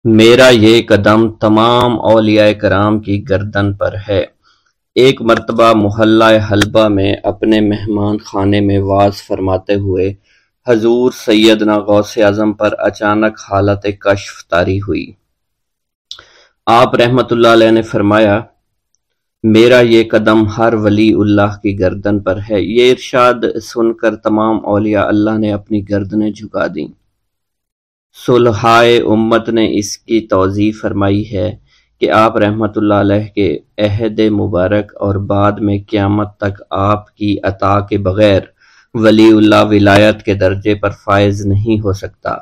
میرا یہ قدم تمام اولیاء کرام کی گردن پر ہے۔ ایک مرتبہ محلہ حلبہ میں اپنے مہمان خانے میں وعظ فرماتے ہوئے حضور سیدنا غوث اعظم پر اچانک حالت کشف طاری ہوئی۔ آپ رحمت اللہ علیہ نے فرمایا، میرا یہ قدم ہر ولی اللہ کی گردن پر ہے۔ یہ ارشاد سن کر تمام اولیاء اللہ نے اپنی گردنیں جھکا دیں۔ صلحائے امت نے اس کی توضیح فرمائی ہے کہ آپ رحمت اللہ علیہ کے عہد مبارک اور بعد میں قیامت تک آپ کی عطا کے بغیر ولی اللہ ولایت کے درجے پر فائز نہیں ہو سکتا۔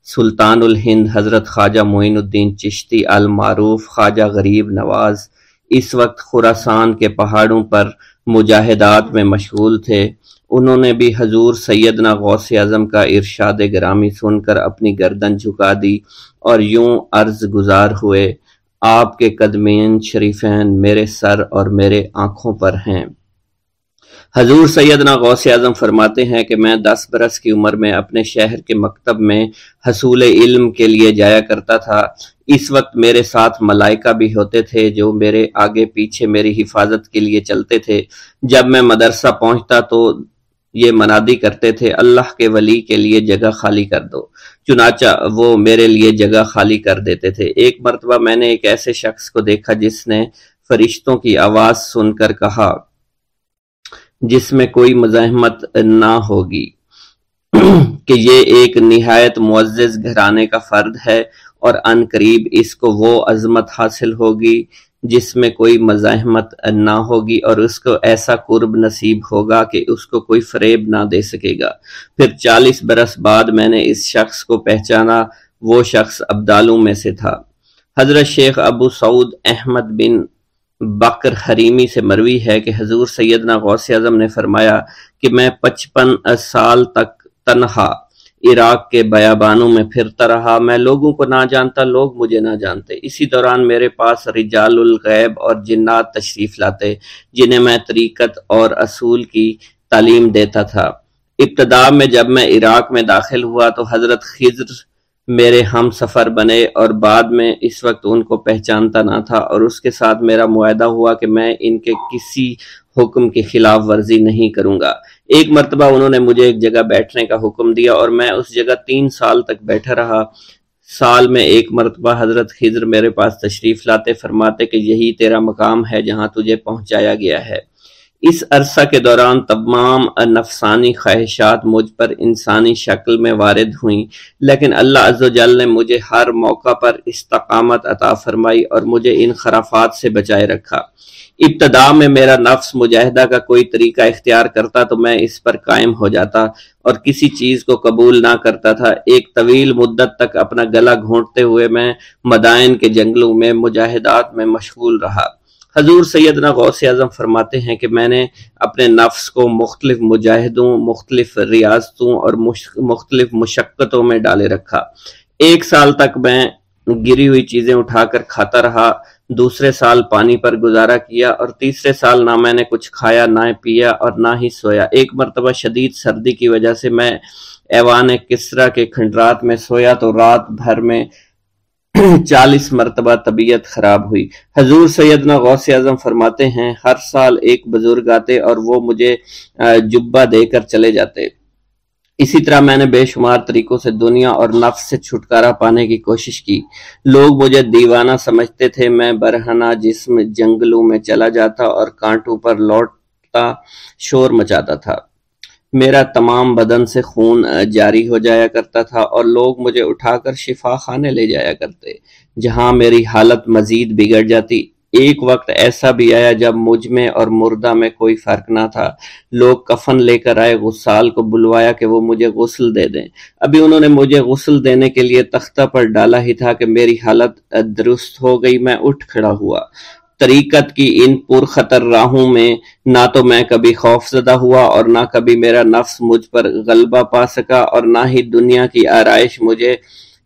سلطان الہند حضرت خواجہ معین الدین چشتی المعروف خواجہ غریب نواز اس وقت خراسان کے پہاڑوں پر مجاہدات میں مشغول تھے۔ انہوں نے بھی حضور سیدنا غوث اعظم کا ارشاد گرامی سن کر اپنی گردن جھکا دی اور یوں عرض گزار ہوئے، آپ کے قدمین شریفین میرے سر اور میرے آنکھوں پر ہیں۔ حضور سیدنا غوث اعظم فرماتے ہیں کہ میں 10 برس کی عمر میں اپنے شہر کے مکتب میں حصول علم کے لیے جایا کرتا تھا۔ اس وقت میرے ساتھ ملائکہ بھی ہوتے تھے جو میرے آگے پیچھے میری حفاظت کے لیے چلتے تھے۔ جب میں مدرسہ پہنچتا تو یہ منادی کرتے تھے، اللہ کے ولی کے لیے جگہ خالی کر دو۔ چنانچہ وہ میرے لیے جگہ خالی کر دیتے تھے۔ ایک مرتبہ میں نے ایک ایسے شخص کو دیکھا جس نے فرشتوں کی آواز سن کر کہا، جس میں کوئی مزاحمت نہ ہوگی، کہ یہ ایک نہایت معزز گھرانے کا فرد ہے اور عن قریب اس کو وہ عظمت حاصل ہوگی جس میں کوئی مزاحمت نہ ہوگی، اور اس کو ایسا قرب نصیب ہوگا کہ اس کو کوئی فریب نہ دے سکے گا۔ پھر 40 برس بعد میں نے اس شخص کو پہچانا، وہ شخص ابدالوں میں سے تھا۔ حضرت شیخ ابو سعود احمد بن بکر حریمی سے مروی ہے کہ حضور سیدنا غوث اعظم نے فرمایا کہ میں 55 سال تک تنہا عراق کے بیابانوں میں پھرتا رہا۔ میں لوگوں کو نہ جانتا، لوگ مجھے نہ جانتے۔ اسی دوران میرے پاس رجال الغیب اور جنات تشریف لاتے جنہیں میں طریقت اور اصول کی تعلیم دیتا تھا۔ ابتدا میں جب میں عراق میں داخل ہوا تو حضرت خضر میرے ہم سفر بنے اور بعد میں اس وقت ان کو پہچانتا نہ تھا، اور اس کے ساتھ میرا معاہدہ ہوا کہ میں ان کے کسی حکم کی خلاف ورزی نہیں کروں گا۔ ایک مرتبہ انہوں نے مجھے ایک جگہ بیٹھنے کا حکم دیا اور میں اس جگہ 3 سال تک بیٹھا رہا۔ سال میں ایک مرتبہ حضرت خضر میرے پاس تشریف لاتے، فرماتے کہ یہی تیرا مقام ہے جہاں تجھے پہنچایا گیا ہے۔ اس عرصہ کے دوران تمام نفسانی خواہشات مجھ پر انسانی شکل میں وارد ہوئیں، لیکن اللہ عز و جل نے مجھے ہر موقع پر استقامت عطا فرمائی اور مجھے ان خرافات سے بچائے رکھا۔ ابتدا میں میرا نفس مجاہدہ کا کوئی طریقہ اختیار کرتا تو میں اس پر قائم ہو جاتا اور کسی چیز کو قبول نہ کرتا تھا۔ ایک طویل مدت تک اپنا گلا گھونٹتے ہوئے میں مدائن کے جنگلوں میں مجاہدات میں مشغول رہا۔ حضور سیدنا غوث اعظم فرماتے ہیں کہ میں نے اپنے نفس کو مختلف مجاہدوں، مختلف ریاضتوں اور مختلف مشقتوں میں ڈالے رکھا۔ 1 سال تک میں گری ہوئی چیزیں اٹھا کر کھاتا رہا، دوسرے سال پانی پر گزارا کیا، اور تیسرے سال نہ میں نے کچھ کھایا، نہ پیا اور نہ ہی سویا۔ ایک مرتبہ شدید سردی کی وجہ سے میں ایوان کسریٰ کے کھنڈرات میں سویا تو رات بھر میں 40 مرتبہ طبیعت خراب ہوئی۔ حضور سیدنا غوث اعظم فرماتے ہیں، ہر سال ایک بزرگ آتے اور وہ مجھے جبہ دے کر چلے جاتے۔ اسی طرح میں نے بے شمار طریقوں سے دنیا اور نفس سے چھٹکارا پانے کی کوشش کی۔ لوگ مجھے دیوانہ سمجھتے تھے۔ میں برہنہ جسم جنگلوں میں چلا جاتا اور کانٹوں پر لوٹتا شور مچاتا تھا۔ میرا تمام بدن سے خون جاری ہو جایا کرتا تھا اور لوگ مجھے اٹھا کر شفا خانے لے جایا کرتے، جہاں میری حالت مزید بگڑ جاتی۔ ایک وقت ایسا بھی آیا جب مجھ میں اور مردہ میں کوئی فرق نہ تھا۔ لوگ کفن لے کر آئے، غسال کو بلوایا کہ وہ مجھے غسل دے دیں۔ ابھی انہوں نے مجھے غسل دینے کے لیے تختہ پر ڈالا ہی تھا کہ میری حالت درست ہو گئی۔ میں اٹھ کھڑا ہوا۔ طریقت کی ان پرخطر راہوں میں نہ تو میں کبھی خوف زدہ ہوا اور نہ کبھی میرا نفس مجھ پر غلبہ پا سکا، اور نہ ہی دنیا کی آرائش مجھے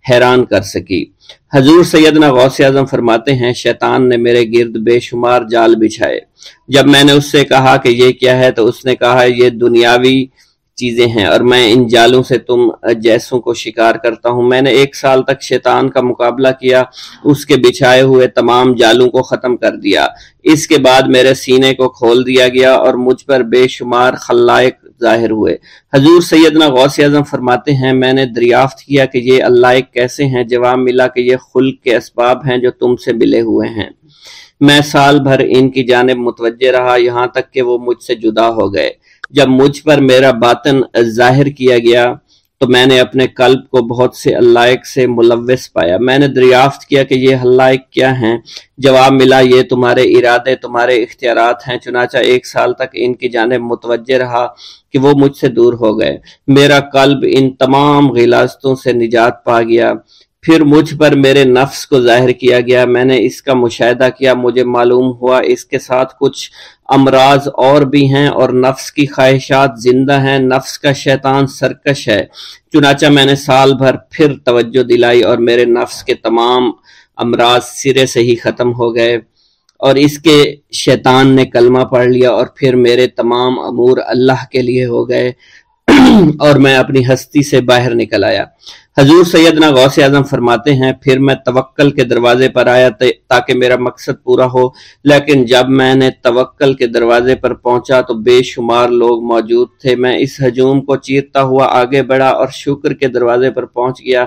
حیران کر سکی۔ حضور سیدنا غوث اعظم فرماتے ہیں، شیطان نے میرے گرد بے شمار جال بچھائے۔ جب میں نے اس سے کہا کہ یہ کیا ہے تو اس نے کہا، یہ دنیاوی چیزیں ہیں اور میں ان جالوں سے تم جیسوں کو شکار کرتا ہوں۔ میں نے 1 سال تک شیطان کا مقابلہ کیا، اس کے بچھائے ہوئے تمام جالوں کو ختم کر دیا۔ اس کے بعد میرے سینے کو کھول دیا گیا اور مجھ پر بے شمار خلائق ظاہر ہوئے۔ حضور سیدنا غوث اعظم فرماتے ہیں میں نے دریافت کیا کہ یہ علائق کیسے ہیں؟ جواب ملا کہ یہ خلق کے اسباب ہیں جو تم سے ملے ہوئے ہیں۔ میں سال بھر ان کی جانب متوجہ رہا یہاں تک کہ وہ مجھ سے جدا ہو گئے۔ جب مجھ پر میرا باطن ظاہر کیا گیا تو میں نے اپنے قلب کو بہت سے علائق سے ملوث پایا۔ میں نے دریافت کیا کہ یہ علائق کیا ہیں؟ جواب ملا یہ تمہارے ارادے، تمہارے اختیارات ہیں۔ چنانچہ 1 سال تک ان کی جانب متوجہ رہا کہ وہ مجھ سے دور ہو گئے۔ میرا قلب ان تمام غلاظتوں سے نجات پا گیا۔ پھر مجھ پر میرے نفس کو ظاہر کیا گیا، میں نے اس کا مشاہدہ کیا، مجھے معلوم ہوا اس کے ساتھ کچھ امراض اور بھی ہیں اور نفس کی خواہشات زندہ ہیں، نفس کا شیطان سرکش ہے۔ چنانچہ میں نے سال بھر پھر توجہ دلائی اور میرے نفس کے تمام امراض سرے سے ہی ختم ہو گئے اور اس کے شیطان نے کلمہ پڑھ لیا اور پھر میرے تمام امور اللہ کے لیے ہو گئے اور میں اپنی ہستی سے باہر نکل آیا۔ حضور سیدنا غوث اعظم فرماتے ہیں پھر میں توکل کے دروازے پر آیا تاکہ میرا مقصد پورا ہو، لیکن جب میں نے توکل کے دروازے پر پہنچا تو بے شمار لوگ موجود تھے۔ میں اس ہجوم کو چیرتا ہوا آگے بڑھا اور شکر کے دروازے پر پہنچ گیا،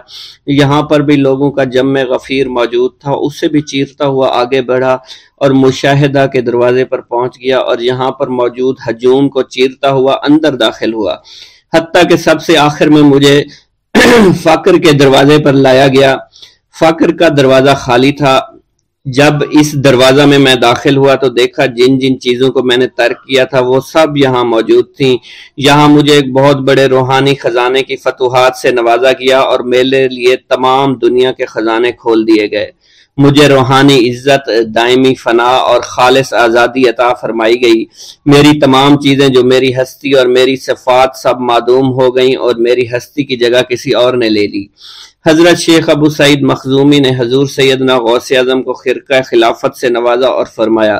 یہاں پر بھی لوگوں کا جمع غفیر موجود تھا، اس سے بھی چیرتا ہوا آگے بڑھا اور مشاہدہ کے دروازے پر پہنچ گیا اور یہاں پر موجود ہجوم کو چیرتا ہوا اندر داخل ہوا، حتیٰ کہ سب سے آخر میں مجھے فقر کے دروازے پر لایا گیا۔ فقر کا دروازہ خالی تھا۔ جب اس دروازہ میں داخل ہوا تو دیکھا جن جن چیزوں کو میں نے ترک کیا تھا وہ سب یہاں موجود تھیں۔ یہاں مجھے ایک بہت بڑے روحانی خزانے کی فتوحات سے نوازا گیا اور میرے لیے تمام دنیا کے خزانے کھول دیے گئے۔ مجھے روحانی عزت، دائمی فنا اور خالص آزادی عطا فرمائی گئی۔ میری تمام چیزیں جو میری ہستی اور میری صفات سب معدوم ہو گئیں اور میری ہستی کی جگہ کسی اور نے لے لی۔ حضرت شیخ ابو سعید مخزومی نے حضور سیدنا غوث اعظم کو خرقہ خلافت سے نوازا اور فرمایا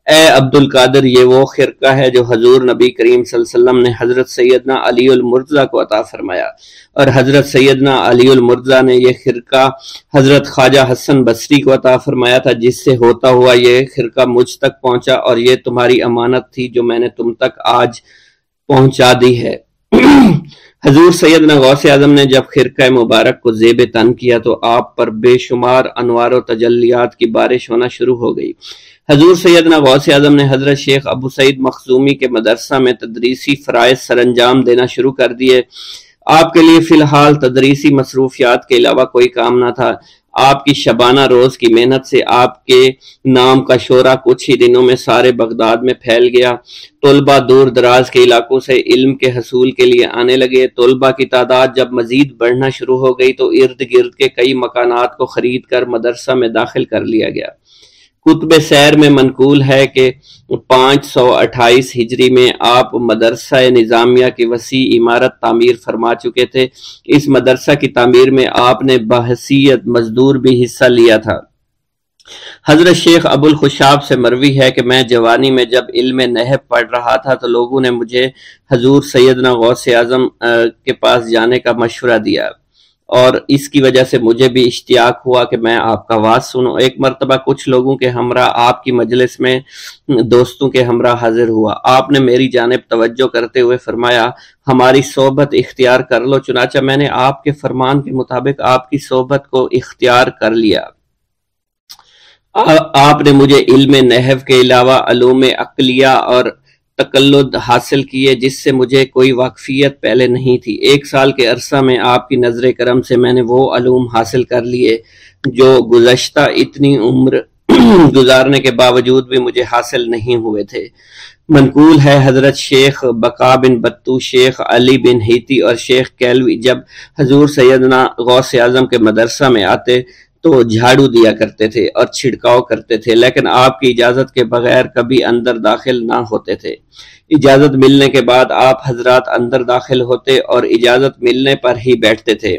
اے عبد القادر، یہ وہ خرقہ ہے جو حضور نبی کریم صلی اللہ علیہ وسلم نے حضرت سیدنا علی المرتضیٰ کو عطا فرمایا، اور حضرت سیدنا علی المرتضیٰ نے یہ خرقہ حضرت خواجہ حسن بصری کو عطا فرمایا تھا، جس سے ہوتا ہوا یہ خرقہ مجھ تک پہنچا اور یہ تمہاری امانت تھی جو میں نے تم تک آج پہنچا دی ہے۔ حضور سیدنا غوث اعظم نے جب خرقہ مبارک کو زیب تن کیا تو آپ پر بے شمار انوار و تجلیات کی بارش ہونا شروع ہو گئی۔ حضور سیدنا غوث اعظم نے حضرت شیخ ابو سعید مخزومی کے مدرسہ میں تدریسی فرائض سر انجام دینا شروع کر دیے۔ آپ کے لیے فی الحال تدریسی مصروفیات کے علاوہ کوئی کام نہ تھا۔ آپ کی شبانہ روز کی محنت سے آپ کے نام کا شعرہ کچھ ہی دنوں میں سارے بغداد میں پھیل گیا۔ طلبہ دور دراز کے علاقوں سے علم کے حصول کے لیے آنے لگے۔ طلبہ کی تعداد جب مزید بڑھنا شروع ہو گئی تو ارد گرد کے کئی مکانات کو خرید کر مدرسہ میں داخل کر لیا گیا۔ کتب سیر میں منقول ہے کہ 528 ہجری میں آپ مدرسہ نظامیہ کی وسیع عمارت تعمیر فرما چکے تھے۔ اس مدرسہ کی تعمیر میں آپ نے بحیثیت مزدور بھی حصہ لیا تھا۔ حضرت شیخ ابو الخشاب سے مروی ہے کہ میں جوانی میں جب علم نحو پڑھ رہا تھا تو لوگوں نے مجھے حضور سیدنا غوث اعظم کے پاس جانے کا مشورہ دیا اور اس کی وجہ سے مجھے بھی اشتیاق ہوا کہ میں آپ کا واز سنوں۔ ایک مرتبہ کچھ لوگوں کے ہمراہ آپ کی مجلس میں دوستوں کے ہمراہ حاضر ہوا۔ آپ نے میری جانب توجہ کرتے ہوئے فرمایا ہماری صحبت اختیار کر لو۔ چنانچہ میں نے آپ کے فرمان کے مطابق آپ کی صحبت کو اختیار کر لیا۔ آپ نے مجھے علم نحو کے علاوہ علوم عقلیہ اور تقلد حاصل کیے جس سے مجھے کوئی واقفیت پہلے نہیں تھی۔ 1 سال کے عرصہ میں آپ کی نظر کرم سے میں نے وہ علوم حاصل کر لیے جو گزشتہ اتنی عمر گزارنے کے باوجود بھی مجھے حاصل نہیں ہوئے تھے۔ منقول ہے حضرت شیخ بقا بن بطو، شیخ علی بن ہیتی اور شیخ کیلوی جب حضور سیدنا غوث اعظم کے مدرسہ میں آتے تو جھاڑو دیا کرتے تھے اور چھڑکاؤ کرتے تھے، لیکن آپ کی اجازت کے بغیر کبھی اندر داخل نہ ہوتے تھے۔ اجازت ملنے کے بعد آپ حضرات اندر داخل ہوتے اور اجازت ملنے پر ہی بیٹھتے تھے۔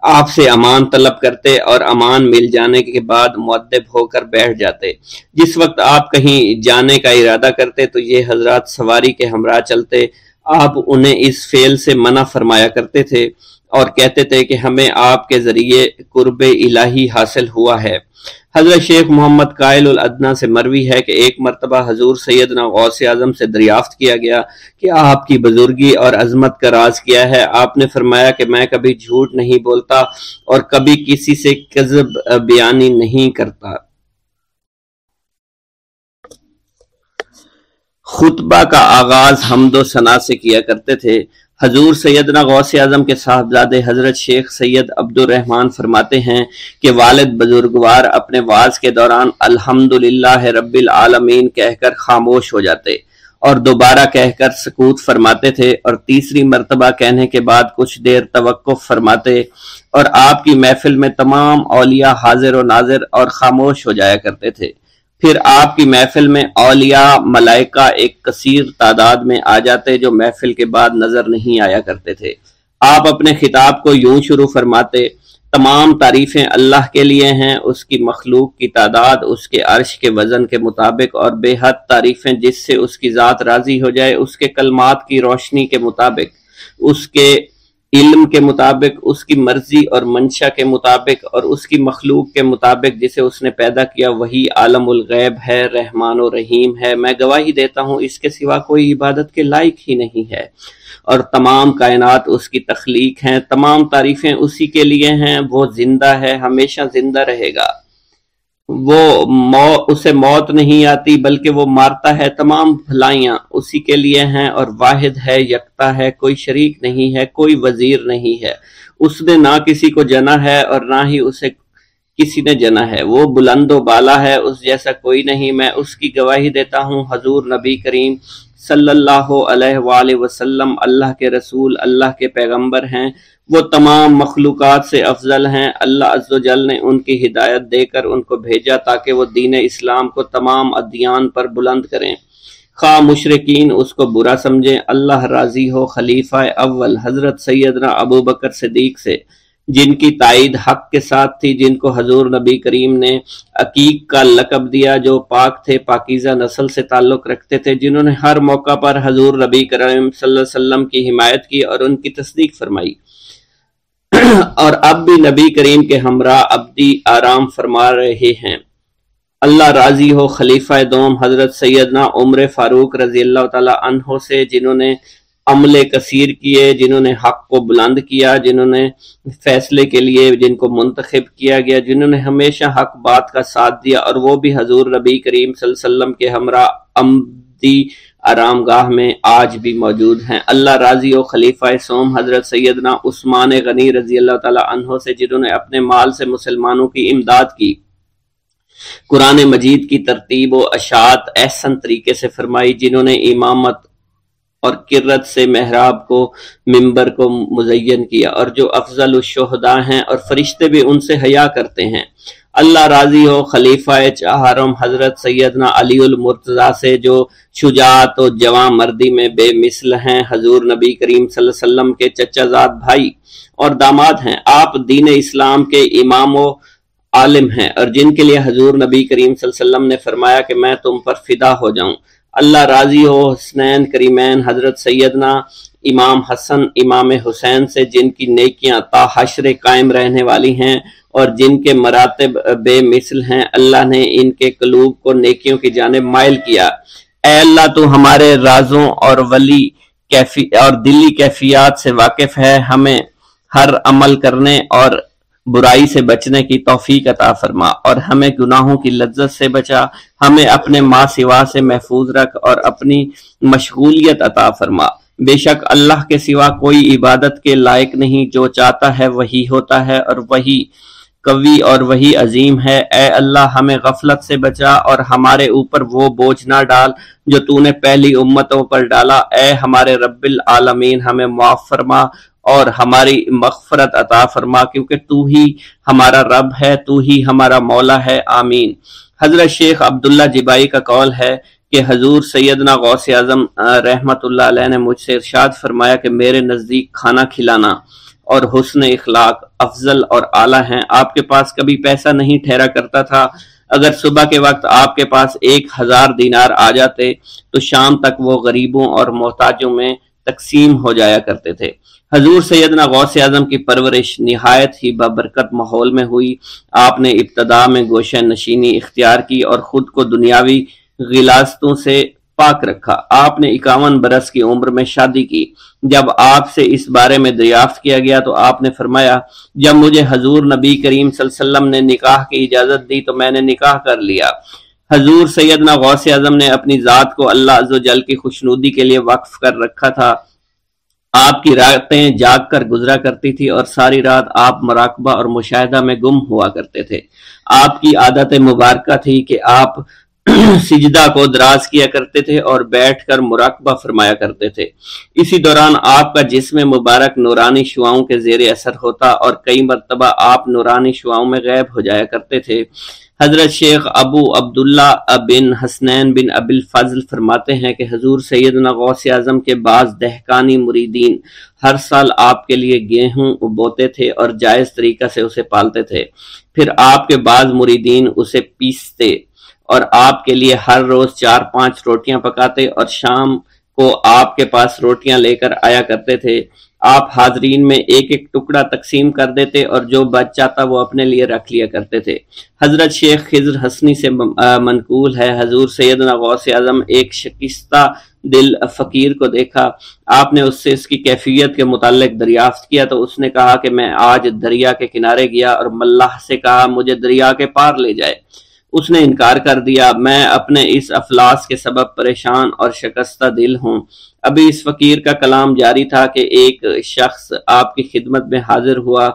آپ سے امان طلب کرتے اور امان مل جانے کے بعد مؤدب ہو کر بیٹھ جاتے۔ جس وقت آپ کہیں جانے کا ارادہ کرتے تو یہ حضرات سواری کے ہمراہ چلتے۔ آپ انہیں اس فعل سے منع فرمایا کرتے تھے اور کہتے تھے کہ ہمیں آپ کے ذریعے قرب الہی حاصل ہوا ہے۔ حضرت شیخ محمد قائل الادنیٰ سے مروی ہے کہ ایک مرتبہ حضور سیدنا غوث اعظم سے دریافت کیا گیا کہ آپ کی بزرگی اور عظمت کا راز کیا ہے؟ آپ نے فرمایا کہ میں کبھی جھوٹ نہیں بولتا اور کبھی کسی سے کذب بیانی نہیں کرتا۔ خطبہ کا آغاز حمد و ثنا سے کیا کرتے تھے۔ حضور سیدنا غوث اعظم کے صاحبزادے حضرت شیخ سید عبد الرحمن فرماتے ہیں کہ والد بزرگوار اپنے وعظ کے دوران الحمدللہ رب العالمین کہہ کر خاموش ہو جاتے اور دوبارہ کہہ کر سکوت فرماتے تھے اور تیسری مرتبہ کہنے کے بعد کچھ دیر توقف فرماتے، اور آپ کی محفل میں تمام اولیاء حاضر و ناظر اور خاموش ہو جایا کرتے تھے۔ پھر آپ کی محفل میں اولیاء ملائکہ ایک کثیر تعداد میں آ جاتے جو محفل کے بعد نظر نہیں آیا کرتے تھے۔ آپ اپنے خطاب کو یوں شروع فرماتے: تمام تعریفیں اللہ کے لیے ہیں، اس کی مخلوق کی تعداد اس کے عرش کے وزن کے مطابق، اور بے حد تعریفیں جس سے اس کی ذات راضی ہو جائے، اس کے کلمات کی روشنی کے مطابق، اس کے علم کے مطابق، اس کی مرضی اور منشا کے مطابق، اور اس کی مخلوق کے مطابق جسے اس نے پیدا کیا وہی عالم الغیب ہے، رحمان و رحیم ہے۔ میں گواہی دیتا ہوں اس کے سوا کوئی عبادت کے لائق ہی نہیں ہے، اور تمام کائنات اس کی تخلیق ہیں، تمام تعریفیں اسی کے لیے ہیں۔ وہ زندہ ہے، ہمیشہ زندہ رہے گا، اسے موت نہیں آتی بلکہ وہ مارتا ہے۔ تمام بھلائیاں اسی کے لیے ہیں اور واحد ہے، یکتا ہے، کوئی شریک نہیں ہے، کوئی وزیر نہیں ہے۔ اس نے نہ کسی کو جنا ہے اور نہ ہی اسے کسی نے جنا ہے، وہ بلند و بالا ہے، اس جیسا کوئی نہیں۔ میں اس کی گواہی دیتا ہوں حضور نبی کریم صلی اللہ علیہ وآلہ وسلم اللہ کے رسول، اللہ کے پیغمبر ہیں، وہ تمام مخلوقات سے افضل ہیں۔ اللہ عز و جل نے ان کی ہدایت دے کر ان کو بھیجا تاکہ وہ دین اسلام کو تمام ادیان پر بلند کریں، خواہ مشرکین اس کو برا سمجھیں۔ اللہ راضی ہو خلیفہ اول حضرت سیدنا ابو بکر صدیق سے، جن کی تائید حق کے ساتھ تھی، جن کو حضور نبی کریم نے عقیق کا لقب دیا، جو پاک تھے، پاکیزہ نسل سے تعلق رکھتے تھے، جنہوں نے ہر موقع پر حضور نبی کریم صلی اللہ علیہ وسلم کی حمایت کی اور ان کی تصدیق فرمائی، اور اب بھی نبی کریم کے ہمراہ ابدی آرام فرما رہے ہیں۔ اللہ راضی ہو خلیفہ دوم حضرت سیدنا عمر فاروق رضی اللہ تعالی عنہ سے، جنہوں نے عمل کثیر کیے، جنہوں نے حق کو بلند کیا، جنہوں نے فیصلے کے لیے جن کو منتخب کیا گیا، جنہوں نے ہمیشہ حق بات کا ساتھ دیا، اور وہ بھی حضور نبی کریم صلی اللہ علیہ وسلم کے ہمراہ ابدی آرام گاہ میں آج بھی موجود ہیں۔ اللہ راضی و خلیفہ سوم حضرت سیدنا عثمان غنی رضی اللہ تعالی عنہ سے، جنہوں نے اپنے مال سے مسلمانوں کی امداد کی، قرآن مجید کی ترتیب و اشاعت احسن طریقے سے فرمائی، جنہوں نے امامت اور قرت سے محراب کو، منبر کو مزین کیا، اور جو افضل الشہداء ہیں اور فرشتے بھی ان سے حیا کرتے ہیں۔ اللہ راضی ہو خلیفہ چہارم حضرت سیدنا علی المرتضیٰ سے، جو شجاعت و جواں مردی میں بے مثل ہیں، حضور نبی کریم صلی اللہ علیہ وسلم کے چچا زاد بھائی اور داماد ہیں۔ آپ دین اسلام کے امام و عالم ہیں، اور جن کے لیے حضور نبی کریم صلی اللہ علیہ وسلم نے فرمایا کہ میں تم پر فدا ہو جاؤں۔ اللہ راضی ہو حسنین کریمین حضرت سیدنا امام حسن امام حسین سے، جن کی نیکیاں تا حشر قائم رہنے والی ہیں اور جن کے مراتب بے مثل ہیں۔ اللہ نے ان کے قلوب کو نیکیوں کی جانب مائل کیا۔ اے اللہ تو ہمارے رازوں اور دلی کیفیات سے واقف ہے، ہمیں ہر عمل کرنے اور برائی سے بچنے کی توفیق عطا فرما، اور ہمیں گناہوں کی لذت سے بچا، ہمیں اپنے ما سوا سے محفوظ رکھ اور اپنی مشغولیت عطا فرما۔ بے شک اللہ کے سوا کوئی عبادت کے لائق نہیں، جو چاہتا ہے وہی ہوتا ہے، اور وہی قوی اور وہی عظیم ہے۔ اے اللہ ہمیں غفلت سے بچا اور ہمارے اوپر وہ بوجھ نہ ڈال جو تو نے پہلی امتوں پر ڈالا۔ اے ہمارے رب العالمین ہمیں معاف فرما اور ہماری مغفرت عطا فرما، کیونکہ تو ہی ہمارا رب ہے، تو ہی ہمارا مولا ہے، آمین۔ حضرت شیخ عبداللہ جبائی کا قول ہے کہ حضور سیدنا غوث اعظم رحمت اللہ علیہ نے مجھ سے ارشاد فرمایا کہ میرے نزدیک کھانا کھلانا اور حسن اخلاق افضل اور اعلیٰ ہیں۔ آپ کے پاس کبھی پیسہ نہیں ٹھہرا کرتا تھا، اگر صبح کے وقت آپ کے پاس 1000 دینار آ جاتے تو شام تک وہ غریبوں اور محتاجوں میں تقسیم ہو جایا کرتے تھے۔ حضور سیدنا غوث اعظم کی پرورش نہایت ہی بابرکت ماحول میں ہوئی۔ آپ نے ابتدا میں گوشہ نشینی اختیار کی اور خود کو دنیاوی غلاظتوں سے پاک رکھا۔ آپ نے 51 برس کی عمر میں شادی کی۔ جب آپ سے اس بارے میں دریافت کیا گیا تو آپ نے فرمایا، جب مجھے حضور نبی کریم صلی اللہ علیہ وسلم نے نکاح کی اجازت دی تو میں نے نکاح کر لیا۔ حضور سیدنا غوث اعظم نے اپنی ذات کو اللہ عز و جل کی خوشنودی کے لیے وقف کر رکھا تھا۔ آپ کی راتیں جاگ کر گزرا کرتی تھی اور ساری رات آپ مراقبہ اور مشاہدہ میں گم ہوا کرتے تھے۔ آپ کی عادت مبارکہ تھی کہ آپ سجدہ کو دراز کیا کرتے تھے اور بیٹھ کر مراقبہ فرمایا کرتے تھے۔ اسی دوران آپ کا جسم مبارک نورانی شعاؤں کے زیر اثر ہوتا اور کئی مرتبہ آپ نورانی شعاؤں میں غائب ہو جایا کرتے تھے۔ حضرت شیخ ابو عبداللہ بن حسنین بن ابی الفضل فرماتے ہیں کہ حضور سیدنا غوث اعظم کے بعض دہقانی مریدین ہر سال آپ کے لیے گیہوں بوتے تھے اور جائز طریقہ سے اسے پالتے تھے۔ پھر آپ کے بعض مریدین اسے پیستے اور آپ کے لیے ہر روز 4-5 روٹیاں پکاتے اور شام کو آپ کے پاس روٹیاں لے کر آیا کرتے تھے۔ آپ حاضرین میں ایک ایک ٹکڑا تقسیم کر دیتے اور جو بچ جاتا وہ اپنے لیے رکھ لیا کرتے تھے۔ حضرت شیخ خضر حسنی سے منقول ہے، حضور سیدنا غوث اعظم ایک شکستہ دل فقیر کو دیکھا۔ آپ نے اس سے اس کی کیفیت کے متعلق دریافت کیا تو اس نے کہا کہ میں آج دریا کے کنارے گیا اور ملاح سے کہا مجھے دریا کے پار لے جائے۔ اس نے انکار کر دیا۔ میں اپنے اس افلاس کے سبب پریشان اور شکستہ دل ہوں۔ ابھی اس فقیر کا کلام جاری تھا کہ ایک شخص آپ کی خدمت میں حاضر ہوا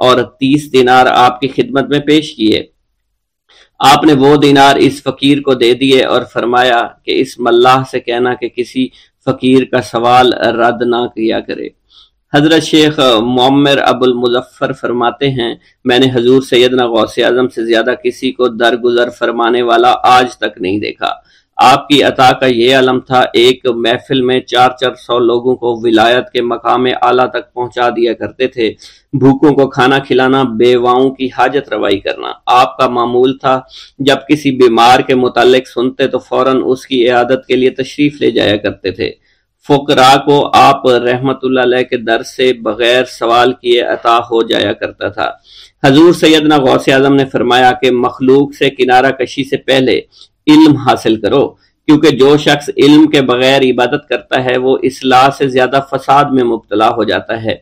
اور 30 دینار آپ کی خدمت میں پیش کیے۔ آپ نے وہ دینار اس فقیر کو دے دیے اور فرمایا کہ اس ملاح سے کہنا کہ کسی فقیر کا سوال رد نہ کیا کرے۔ حضرت شیخ معمر ابو المظفر فرماتے ہیں، میں نے حضور سیدنا غوث اعظم سے زیادہ کسی کو درگزر فرمانے والا آج تک نہیں دیکھا۔ آپ کی عطا کا یہ علم تھا، ایک محفل میں 400 لوگوں کو ولایت کے مقام اعلیٰ تک پہنچا دیا کرتے تھے۔ بھوکوں کو کھانا کھلانا، بیواؤں کی حاجت روائی کرنا آپ کا معمول تھا۔ جب کسی بیمار کے متعلق سنتے تو فوراً اس کی عیادت کے لیے تشریف لے جایا کرتے تھے۔ فقراء کو آپ رحمت اللہ علیہ کے در سے بغیر سوال کیے عطا ہو جایا کرتا تھا۔ حضور سیدنا غوث اعظم نے فرمایا کہ مخلوق سے کنارہ کشی سے پہلے علم حاصل کرو، کیونکہ جو شخص علم کے بغیر عبادت کرتا ہے وہ اصلاح سے زیادہ فساد میں مبتلا ہو جاتا ہے۔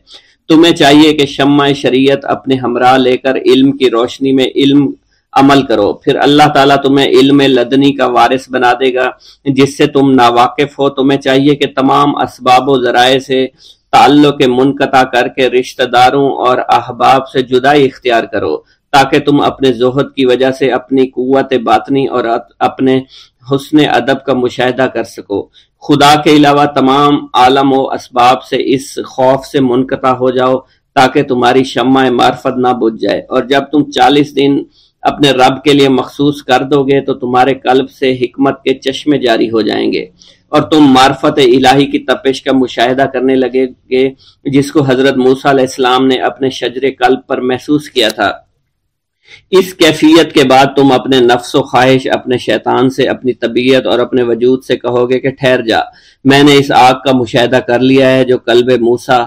تمہیں چاہیے کہ شمع شریعت اپنے ہمراہ لے کر علم کی روشنی میں علم عمل کرو، پھر اللہ تعالیٰ تمہیں علم لدنی کا وارث بنا دے گا جس سے تم ناواقف ہو۔ تمہیں چاہیے کہ تمام اسباب و ذرائع سے تعلق منقطع کر کے رشتہ داروں اور احباب سے جدائی اختیار کرو، تاکہ تم اپنے زہد کی وجہ سے اپنی قوت باطنی اور اپنے حسن ادب کا مشاہدہ کر سکو۔ خدا کے علاوہ تمام عالم و اسباب سے اس خوف سے منقطع ہو جاؤ تاکہ تمہاری شمع معرفت نہ بجھ جائے، اور جب تم 40 دن اپنے رب کے لیے مخصوص کر دو گے تو تمہارے قلب سے حکمت کے چشمے جاری ہو جائیں گے اور تم معرفت الہی کی تپش کا مشاہدہ کرنے لگے گے جس کو حضرت موسیٰ علیہ السلام نے اپنے شجر قلب پر محسوس کیا تھا۔ اس کیفیت کے بعد تم اپنے نفس و خواہش، اپنے شیطان سے، اپنی طبیعت اور اپنے وجود سے کہو گے کہ ٹھہر جا، میں نے اس آگ کا مشاہدہ کر لیا ہے جو قلب موسیٰ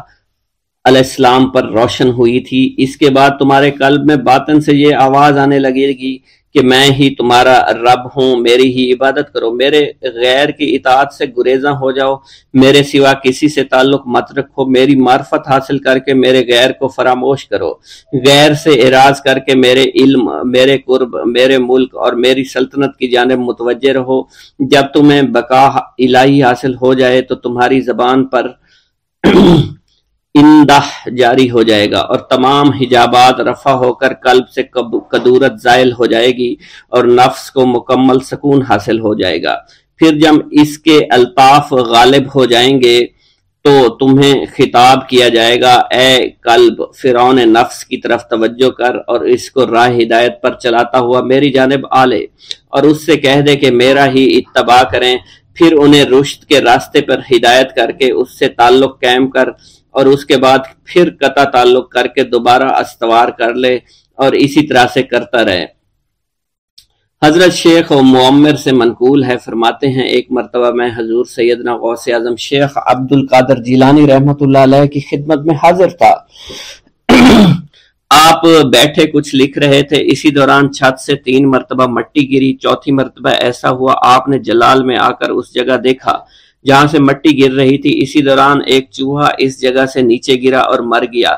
علیہ السلام پر روشن ہوئی تھی۔ اس کے بعد تمہارے قلب میں باطن سے یہ آواز آنے لگے گی کہ میں ہی تمہارا رب ہوں، میری ہی عبادت کرو، میرے غیر کی اطاعت سے گریزاں ہو جاؤ، میرے سوا کسی سے تعلق مت رکھو، میری معرفت حاصل کر کے میرے غیر کو فراموش کرو، غیر سے اعراض کر کے میرے علم، میرے قرب، میرے ملک اور میری سلطنت کی جانب متوجہ رہو۔ جب تمہیں بقا الہی حاصل ہو جائے تو تمہاری زبان پر اندہ جاری ہو جائے گا اور تمام حجابات رفع ہو کر قلب سے کدورت زائل ہو جائے گی اور نفس کو مکمل سکون حاصل ہو جائے گا۔ پھر جب اس کے الطاف غالب ہو جائیں گے تو تمہیں خطاب کیا جائے گا، اے قلب، فرعون نفس کی طرف توجہ کر اور اس کو راہ ہدایت پر چلاتا ہوا میری جانب آ لے اور اس سے کہہ دے کہ میرا ہی اتباع کریں، پھر انہیں رشد کے راستے پر ہدایت کر کے اس سے تعلق قائم کر اور اس کے بعد پھر قطع تعلق کر کے دوبارہ استوار کر لے اور اسی طرح سے کرتا رہے۔ حضرت شیخ و معمر سے منقول ہے، فرماتے ہیں ایک مرتبہ میں حضور سیدنا غوث اعظم شیخ عبد القادر جیلانی رحمۃ اللہ علیہ کی خدمت میں حاضر تھا۔ آپ بیٹھے کچھ لکھ رہے تھے، اسی دوران چھت سے 3 مرتبہ مٹی گری، چوتھی مرتبہ ایسا ہوا آپ نے جلال میں آ کر اس جگہ دیکھا جہاں سے مٹی گر رہی تھی، اسی دوران ایک چوہا اس جگہ سے نیچے گرا اور مر گیا،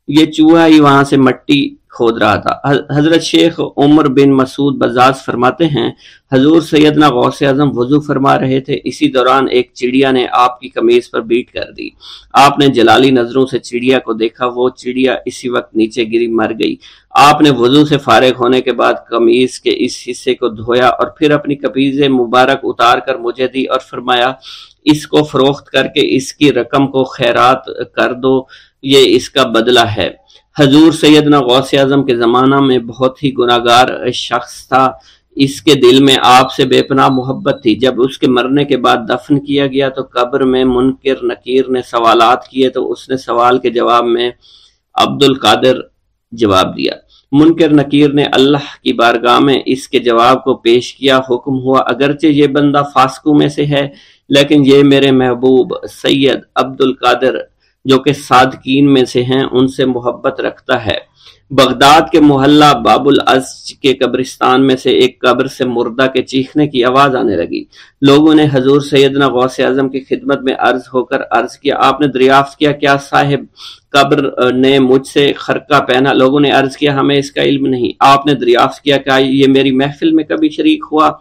یہ چوہا ہی وہاں سے مٹی کھود رہا تھا۔ حضرت شیخ عمر بن مسعود بزاز فرماتے ہیں حضور سیدنا غوث اعظم وضو فرما رہے تھے، اسی دوران ایک چڑیا نے آپ کی قمیض پر بیٹ کر دی، آپ نے جلالی نظروں سے چڑیا کو دیکھا، وہ چڑیا اسی وقت نیچے گری مر گئی۔ آپ نے وضو سے فارغ ہونے کے بعد قمیض کے اس حصے کو دھویا اور پھر اپنی قمیض مبارک اتار کر مجھے دی اور فرمایا اس کو فروخت کر کے اس کی رقم کو خیرات کر دو، یہ اس کا بدلہ ہے۔ حضور سیدنا غوث اعظم کے زمانہ میں بہت ہی گناہگار شخص تھا، اس کے دل میں آپ سے بے پناہ محبت تھی۔ جب اس کے مرنے کے بعد دفن کیا گیا تو قبر میں منکر نکیر نے سوالات کیے تو اس نے سوال کے جواب میں عبد القادر جواب دیا۔ منکر نکیر نے اللہ کی بارگاہ میں اس کے جواب کو پیش کیا، حکم ہوا اگرچہ یہ بندہ فاسقوں میں سے ہے لیکن یہ میرے محبوب سید عبد القادر جو کہ صادقین میں سے ہیں ان سے محبت رکھتا ہے۔ بغداد کے محلہ باب العز کے قبرستان میں سے ایک قبر سے مردہ کے چیخنے کی آواز آنے لگی۔ لوگوں نے حضور سیدنا غوث اعظم کی خدمت میں عرض ہو کر عرض کیا، آپ نے دریافت کیا کیا صاحب قبر نے مجھ سے خرقہ پہنا؟ لوگوں نے عرض کیا ہمیں اس کا علم نہیں۔ آپ نے دریافت کیا کہ یہ میری محفل میں کبھی شریک ہوا؟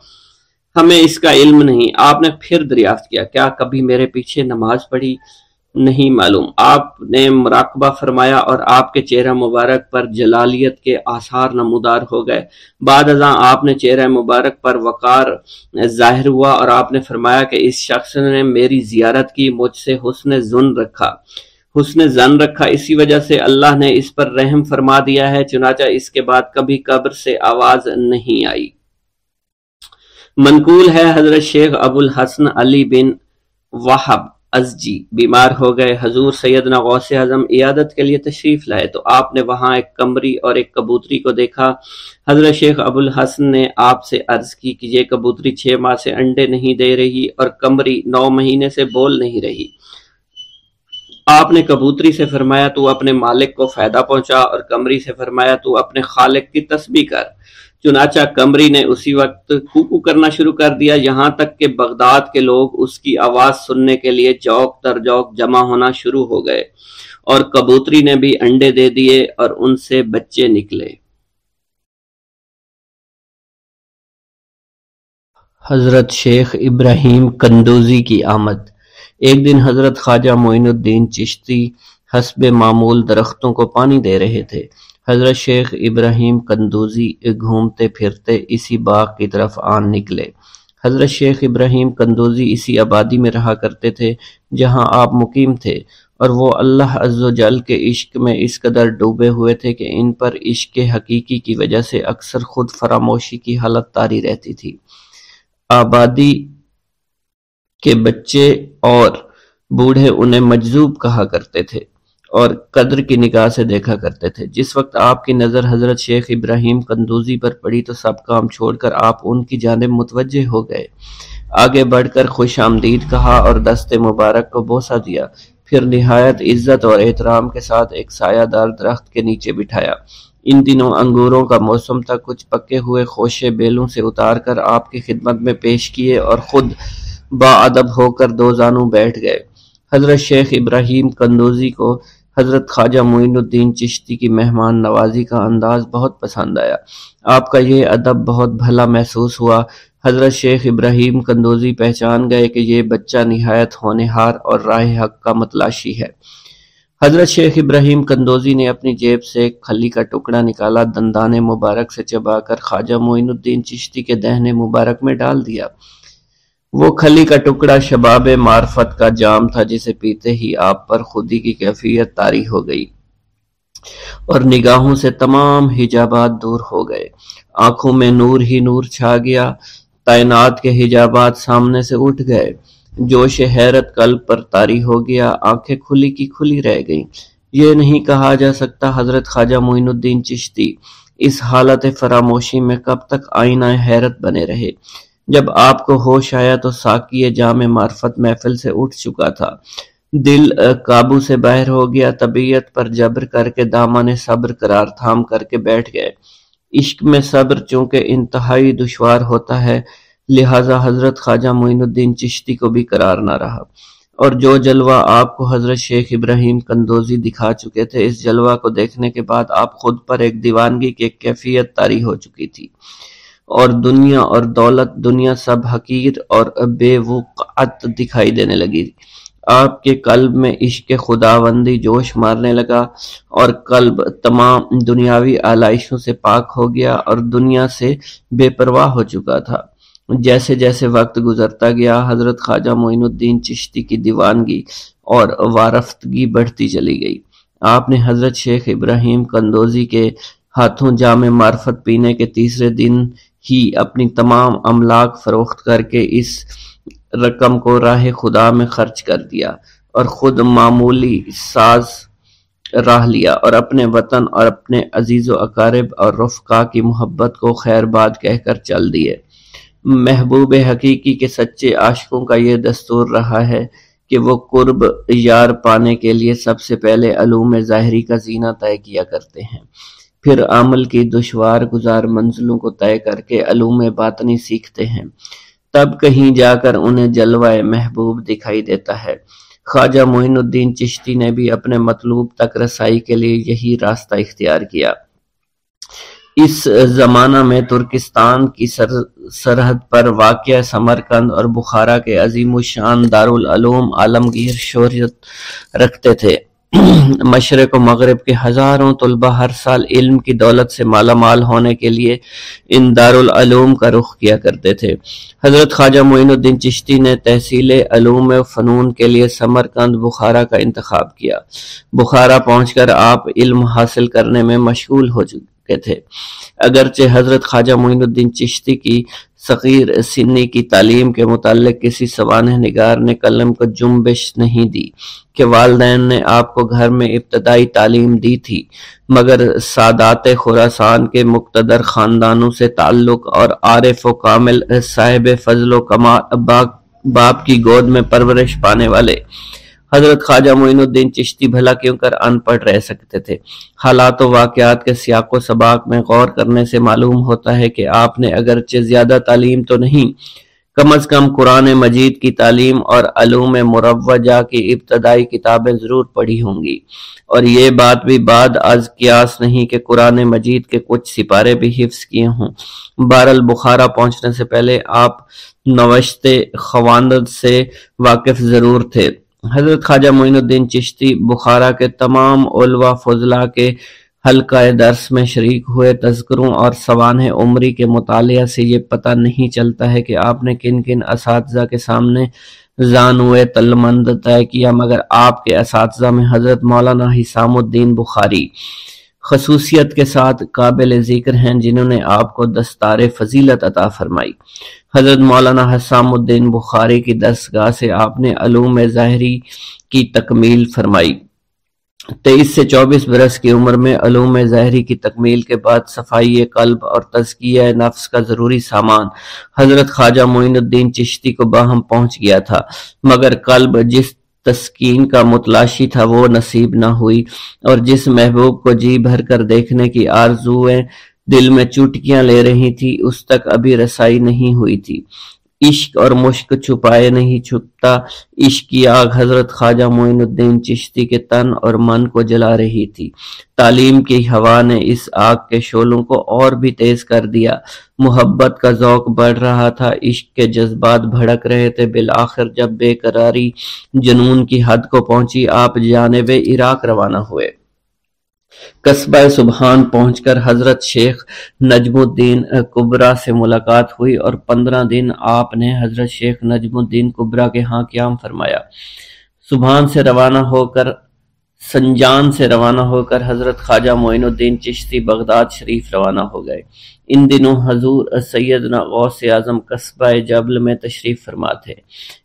ہمیں اس کا علم نہیں۔ آپ نے پھر دریافت کیا کیا کبھی میرے پیچھے نماز پڑھی؟ نہیں معلوم۔ آپ نے مراقبہ فرمایا اور آپ کے چہرہ مبارک پر جلالیت کے آثار نمودار ہو گئے۔ بعد ازاں آپ نے چہرہ مبارک پر وقار ظاہر ہوا اور آپ نے فرمایا کہ اس شخص نے میری زیارت کی، مجھ سے حسن ظن رکھا، اسی وجہ سے اللہ نے اس پر رحم فرما دیا ہے، چنانچہ اس کے بعد کبھی قبر سے آواز نہیں آئی۔ منقول ہے حضرت شیخ ابو الحسن علی بن وہب ازجی بیمار ہو گئے، حضور سیدنا غوث اعظم عیادت کے لیے تشریف لائے تو آپ نے وہاں ایک قمری اور ایک کبوتری کو دیکھا۔ حضرت شیخ ابو الحسن نے آپ سے عرض کی کہ یہ کبوتری 6 ماہ سے انڈے نہیں دے رہی اور قمری 9 مہینے سے بول نہیں رہی۔ آپ نے کبوتری سے فرمایا تو اپنے مالک کو فائدہ پہنچا اور قمری سے فرمایا تو اپنے خالق کی تسبیح کر۔ چنانچہ قمری نے اسی وقت کوکو کرنا شروع کر دیا، یہاں تک کہ بغداد کے لوگ اس کی آواز سننے کے لیے جوق در جوق جمع ہونا شروع ہو گئے اور کبوتری نے بھی انڈے دے دیے اور ان سے بچے نکلے۔ حضرت شیخ ابراہیم قندوزی کی آمد۔ ایک دن حضرت خواجہ معین الدین چشتی حسب معمول درختوں کو پانی دے رہے تھے۔ حضرت شیخ ابراہیم قندوزی گھومتے پھرتے اسی باغ کی طرف آن نکلے۔ حضرت شیخ ابراہیم قندوزی اسی آبادی میں رہا کرتے تھے جہاں آپ مقیم تھے، اور وہ اللہ عز و جل کے عشق میں اس قدر ڈوبے ہوئے تھے کہ ان پر عشق حقیقی کی وجہ سے اکثر خود فراموشی کی حالت طاری رہتی تھی۔ آبادی کے بچے اور بوڑھے انہیں مجذوب کہا کرتے تھے اور قدر کی نگاہ سے دیکھا کرتے تھے۔ جس وقت آپ کی نظر حضرت شیخ ابراہیم قندوزی پر پڑی تو سب کام چھوڑ کر آپ ان کی جانب متوجہ ہو گئے، آگے بڑھ کر خوش آمدید کہا اور دست مبارک کو بوسہ دیا، پھر نہایت عزت اور احترام کے ساتھ ایک سایہ دار درخت کے نیچے بٹھایا۔ ان دنوں انگوروں کا موسم تھا، کچھ پکے ہوئے خوشے بیلوں سے اتار کر آپ کی خدمت میں پیش کیے اور خود باادب ہو کر 2 زانوں بیٹھ گئے۔ حضرت شیخ ابراہیم قندوزی کو حضرت خواجہ معین الدین چشتی کی مہمان نوازی کا انداز بہت پسند آیا، آپ کا یہ ادب بہت بھلا محسوس ہوا۔ حضرت شیخ ابراہیم قندوزی پہچان گئے کہ یہ بچہ نہایت ہونہار اور راہ حق کا متلاشی ہے۔ حضرت شیخ ابراہیم قندوزی نے اپنی جیب سے ایک کھلی کا ٹکڑا نکالا، دندان مبارک سے چبا کر خواجہ معین الدین چشتی کے دہنے مبارک میں ڈال دیا۔ وہ کھلی کا ٹکڑا شباب معرفت کا جام تھا جسے پیتے ہی آپ پر خودی کی کیفیت طاری ہو گئی اور نگاہوں سے تمام حجابات دور ہو گئے، آنکھوں میں نور ہی نور چھا گیا، تعینات کے حجابات سامنے سے اٹھ گئے، جوش حیرت قلب پر طاری ہو گیا، آنکھیں کھلی کی کھلی رہ گئیں۔ یہ نہیں کہا جا سکتا حضرت خواجہ معین الدین چشتی اس حالت فراموشی میں کب تک آئینہ حیرت بنے رہے؟ جب آپ کو ہوش آیا تو ساقی جام معرفت محفل سے اٹھ چکا تھا، دل قابو سے باہر ہو گیا، طبیعت پر جبر کر کے دامن صبر قرار تھام کر کے بیٹھ گئے۔ عشق میں صبر چونکہ انتہائی دشوار ہوتا ہے، لہذا حضرت خواجہ معین الدین چشتی کو بھی قرار نہ رہا، اور جو جلوہ آپ کو حضرت شیخ ابراہیم قندوزی دکھا چکے تھے، اس جلوہ کو دیکھنے کے بعد آپ خود پر ایک دیوانگی کی ایک کیفیت طاری ہو چکی تھی، اور دنیا اور دولت، دنیا سب حقیر اور بے وقعت دکھائی دینے لگی۔ آپ کے قلب میں عشق خداوندی جوش مارنے لگا، اور قلب تمام دنیاوی آلائشوں سے پاک ہو گیا اور دنیا سے بے پرواہ ہو چکا تھا۔ جیسے جیسے وقت گزرتا گیا، حضرت خواجہ معین الدین چشتی کی دیوانگی اور وارفتگی بڑھتی چلی گئی۔ آپ نے حضرت شیخ ابراہیم قندوزی کے ہاتھوں جام معرفت پینے کے تیسرے دن ہی اپنی تمام املاک فروخت کر کے اس رقم کو راہ خدا میں خرچ کر دیا، اور خود معمولی ساز راہ لیا، اور اپنے وطن اور اپنے عزیز و اقارب اور رفقا کی محبت کو خیر باد کہہ کر چل دیے۔ محبوب حقیقی کے سچے عاشقوں کا یہ دستور رہا ہے کہ وہ قرب یار پانے کے لیے سب سے پہلے علوم ظاہری کا زینہ طے کیا کرتے ہیں، پھر عمل کی دشوار گزار منزلوں کو طے کر کے علوم باطنی سیکھتے ہیں، تب کہیں جا کر انہیں جلوہ محبوب دکھائی دیتا ہے۔ خواجہ معین الدین چشتی نے بھی اپنے مطلوب تک رسائی کے لیے یہی راستہ اختیار کیا۔ اس زمانہ میں ترکستان کی سرحد پر واقع سمرقند اور بخارا کے عظیم الشان دارالعلوم عالمگیر شہرت رکھتے تھے۔ مشرق و مغرب کے ہزاروں طلبہ ہر سال علم کی دولت سے مالا مال ہونے کے لیے ان دارالعلوم کا رخ کیا کرتے تھے۔ حضرت خواجہ معین الدین چشتی نے تحصیل علوم و فنون کے لیے سمرقند بخارا کا انتخاب کیا۔ بخارا پہنچ کر آپ علم حاصل کرنے میں مشغول ہو چکے تھے، اگرچہ حضرت خواجہ معین الدین چشتی کی صغیر سنی کی تعلیم کے متعلق کسی سوانح نگار نے قلم کو جنبش نہیں دی کہ والدین نے آپ کو گھر میں ابتدائی تعلیم دی تھی، مگر سادات خراسان کے مقتدر خاندانوں سے تعلق اور عارف و کامل صاحب فضل و کمال باپ کی گود میں پرورش پانے والے حضرت خواجہ معین الدین چشتی بھلا کیوں کر ان پڑھ رہ سکتے تھے۔ حالات و واقعات کے سیاق و سباق میں غور کرنے سے معلوم ہوتا ہے کہ آپ نے اگرچہ زیادہ تعلیم تو نہیں، کم از کم قرآن مجید کی تعلیم اور علوم مروجہ کی ابتدائی کتابیں ضرور پڑھی ہوں گی، اور یہ بات بھی بعد از قیاس نہیں کہ قرآن مجید کے کچھ سپارے بھی حفظ کیے ہوں۔ بہرحال بخارا پہنچنے سے پہلے آپ نوشت خواندند سے واقف ضرور تھے۔ حضرت خواجہ معین الدین چشتی بخارا کے تمام علماء فضلاء کے حلقہ درس میں شریک ہوئے۔ تذکروں اور سوانح عمری کے مطالعہ سے یہ پتہ نہیں چلتا ہے کہ آپ نے کن کن اساتذہ کے سامنے زانوئے تلمند طے کیا، مگر آپ کے اساتذہ میں حضرت مولانا حسام الدین بخاری خصوصیت کے ساتھ قابل ذکر ہیں، جنہوں نے آپ کو دستار فضیلت عطا فرمائی۔ حضرت مولانا حسام الدین بخاری کی درسگاہ سے آپ نے علوم ظاہری کی تکمیل فرمائی۔ 23 سے 24 برس کی عمر میں علوم ظاہری کی تکمیل کے بعد صفائی قلب اور تزکیہ نفس کا ضروری سامان حضرت خواجہ معین الدین چشتی کو باہم پہنچ گیا تھا، مگر قلب جس تسکین کا متلاشی تھا وہ نصیب نہ ہوئی، اور جس محبوب کو جی بھر کر دیکھنے کی آرزویں دل میں چوٹکیاں لے رہی تھی، اس تک ابھی رسائی نہیں ہوئی تھی۔ عشق اور مشک چھپائے نہیں چھپتا، عشق کی آگ حضرت خواجہ معین الدین چشتی کے تن اور من کو جلا رہی تھی۔ تعلیم کی ہوا نے اس آگ کے شعلوں کو اور بھی تیز کر دیا، محبت کا ذوق بڑھ رہا تھا، عشق کے جذبات بھڑک رہے تھے۔ بالآخر جب بے قراری جنون کی حد کو پہنچی، آپ جانب عراق روانہ ہوئے۔ قصبہ سبحان پہنچ کر حضرت شیخ نجم الدین کبرا سے ملاقات ہوئی، اور 15 دن آپ نے حضرت شیخ نجم الدین کبرا کے ہاں قیام فرمایا۔ سبحان سے روانہ ہو کر سنجان سے روانہ ہو کر حضرت خواجہ معین الدین چشتی بغداد شریف روانہ ہو گئے۔ ان دنوں حضور سیدنا غوث اعظم قصبہ جبل میں تشریف فرما تھے۔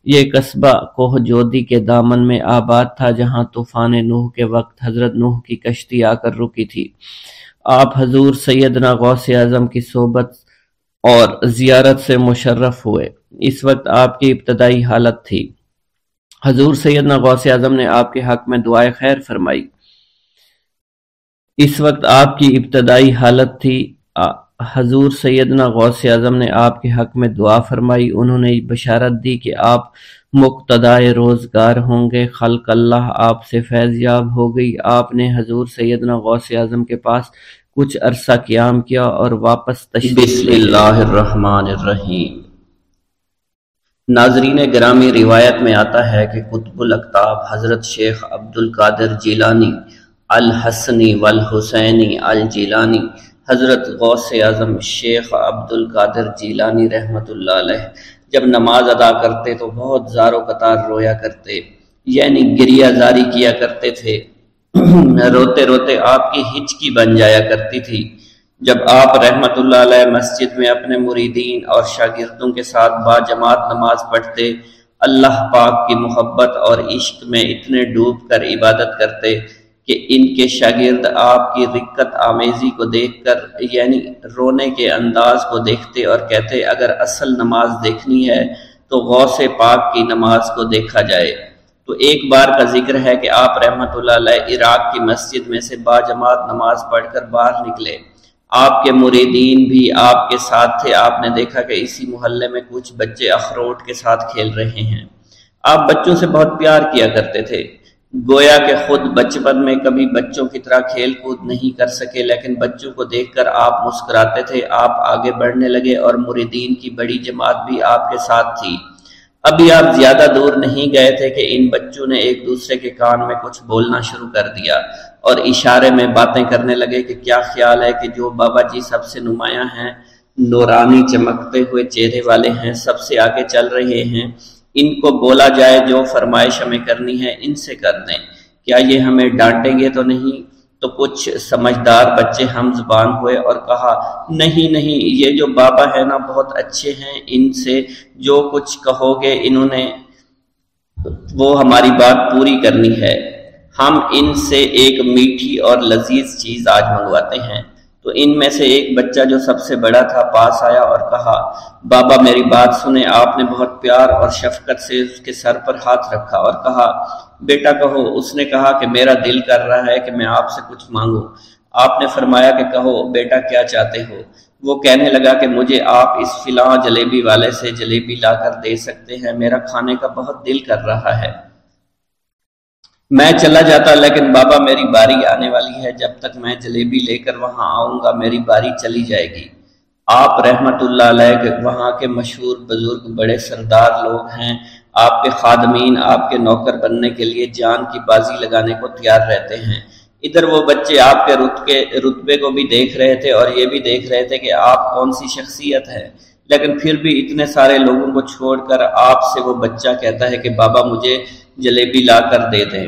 یہ قصبہ کوہ جودی کے دامن میں آباد تھا، جہاں طوفان نوح کے وقت حضرت نوح کی کشتی آ کر رکی تھی۔ آپ حضور سیدنا غوث اعظم کی صحبت اور زیارت سے مشرف ہوئے۔ اس وقت آپ کی ابتدائی حالت تھی۔ حضور سیدنا غوث اعظم نے آپ کے حق میں دعائے خیر فرمائی۔ اس وقت آپ کی ابتدائی حالت تھی۔ حضور سیدنا غوث اعظم نے آپ کے حق میں دعا فرمائی۔ انہوں نے بشارت دی کہ آپ مقتدائے روزگار ہوں گے۔ خلق اللہ آپ سے فیض یاب ہو گئی۔ آپ نے حضور سیدنا غوث اعظم کے پاس کچھ عرصہ قیام کیا اور واپس تشریف بسم اللہ الرحمن الرحیم۔ ناظرین گرامی، روایت میں آتا ہے کہ قطب الاقطاب حضرت شیخ عبد القادر جیلانی الحسنی والحسینی الجیلانی، حضرت غوث اعظم شیخ عبد القادر جیلانی رحمۃ اللہ علیہ جب نماز ادا کرتے تو بہت زار و قطار رویا کرتے، یعنی گریہ زاری کیا کرتے تھے۔ روتے روتے آپ کی ہچکی بن جایا کرتی تھی۔ جب آپ رحمۃ اللہ علیہ مسجد میں اپنے مریدین اور شاگردوں کے ساتھ باجماعت نماز پڑھتے، اللہ پاک کی محبت اور عشق میں اتنے ڈوب کر عبادت کرتے کہ ان کے شاگرد آپ کی رقت آمیزی کو دیکھ کر، یعنی رونے کے انداز کو دیکھتے اور کہتے اگر اصل نماز دیکھنی ہے تو غوث پاک کی نماز کو دیکھا جائے۔ تو ایک بار کا ذکر ہے کہ آپ رحمۃ اللہ علیہ عراق کی مسجد میں سے باجماعت نماز پڑھ کر باہر نکلے۔ آپ کے مریدین بھی آپ کے ساتھ تھے۔ آپ نے دیکھا کہ اسی محلے میں کچھ بچے اخروٹ کے ساتھ کھیل رہے ہیں۔ آپ بچوں سے بہت پیار کیا کرتے تھے، گویا کہ خود بچپن میں کبھی بچوں کی طرح کھیل کود نہیں کر سکے، لیکن بچوں کو دیکھ کر آپ مسکراتے تھے۔ آپ آگے بڑھنے لگے اور مریدین کی بڑی جماعت بھی آپ کے ساتھ تھی۔ ابھی آپ زیادہ دور نہیں گئے تھے کہ ان بچوں نے ایک دوسرے کے کان میں کچھ بولنا شروع کر دیا اور اشارے میں باتیں کرنے لگے کہ کیا خیال ہے کہ جو بابا جی سب سے نمایاں ہیں، نورانی چمکتے ہوئے چہرے والے ہیں، سب سے آگے چل رہے ہیں، ان کو بولا جائے جو فرمائش ہمیں کرنی ہے ان سے کر دیں، کیا یہ ہمیں ڈانٹیں گے تو نہیں؟ تو کچھ سمجھدار بچے ہم زبان ہوئے اور کہا نہیں نہیں، یہ جو بابا ہے نا بہت اچھے ہیں، ان سے جو کچھ کہو گے انہوں نے وہ ہماری بات پوری کرنی ہے، ہم ان سے ایک میٹھی اور لذیذ چیز آج منگواتے ہیں۔ تو ان میں سے ایک بچہ جو سب سے بڑا تھا پاس آیا اور کہا بابا میری بات سنیں۔ آپ نے بہت پیار اور شفقت سے اس کے سر پر ہاتھ رکھا اور کہا بیٹا کہو۔ اس نے کہا کہ میرا دل کر رہا ہے کہ میں آپ سے کچھ مانگوں۔ آپ نے فرمایا کہ کہو بیٹا کیا چاہتے ہو؟ وہ کہنے لگا کہ مجھے آپ اس فلاں جلیبی والے سے جلیبی لا کر دے سکتے ہیں، میرا کھانے کا بہت دل کر رہا ہے۔ میں چلا جاتا لیکن بابا میری باری آنے والی ہے، جب تک میں جلیبی لے کر وہاں آؤں گا میری باری چلی جائے گی۔ آپ رحمت اللہ علیہ کے وہاں کے مشہور بزرگ بڑے سردار لوگ ہیں، آپ کے خادمین آپ کے نوکر بننے کے لیے جان کی بازی لگانے کو تیار رہتے ہیں۔ ادھر وہ بچے آپ کے رتبے کو بھی دیکھ رہے تھے اور یہ بھی دیکھ رہے تھے کہ آپ کون سی شخصیت ہے، لیکن پھر بھی اتنے سارے لوگوں کو چھوڑ کر آپ سے وہ بچہ کہتا ہے کہ بابا مجھے جلیبی لا کر دے دیں۔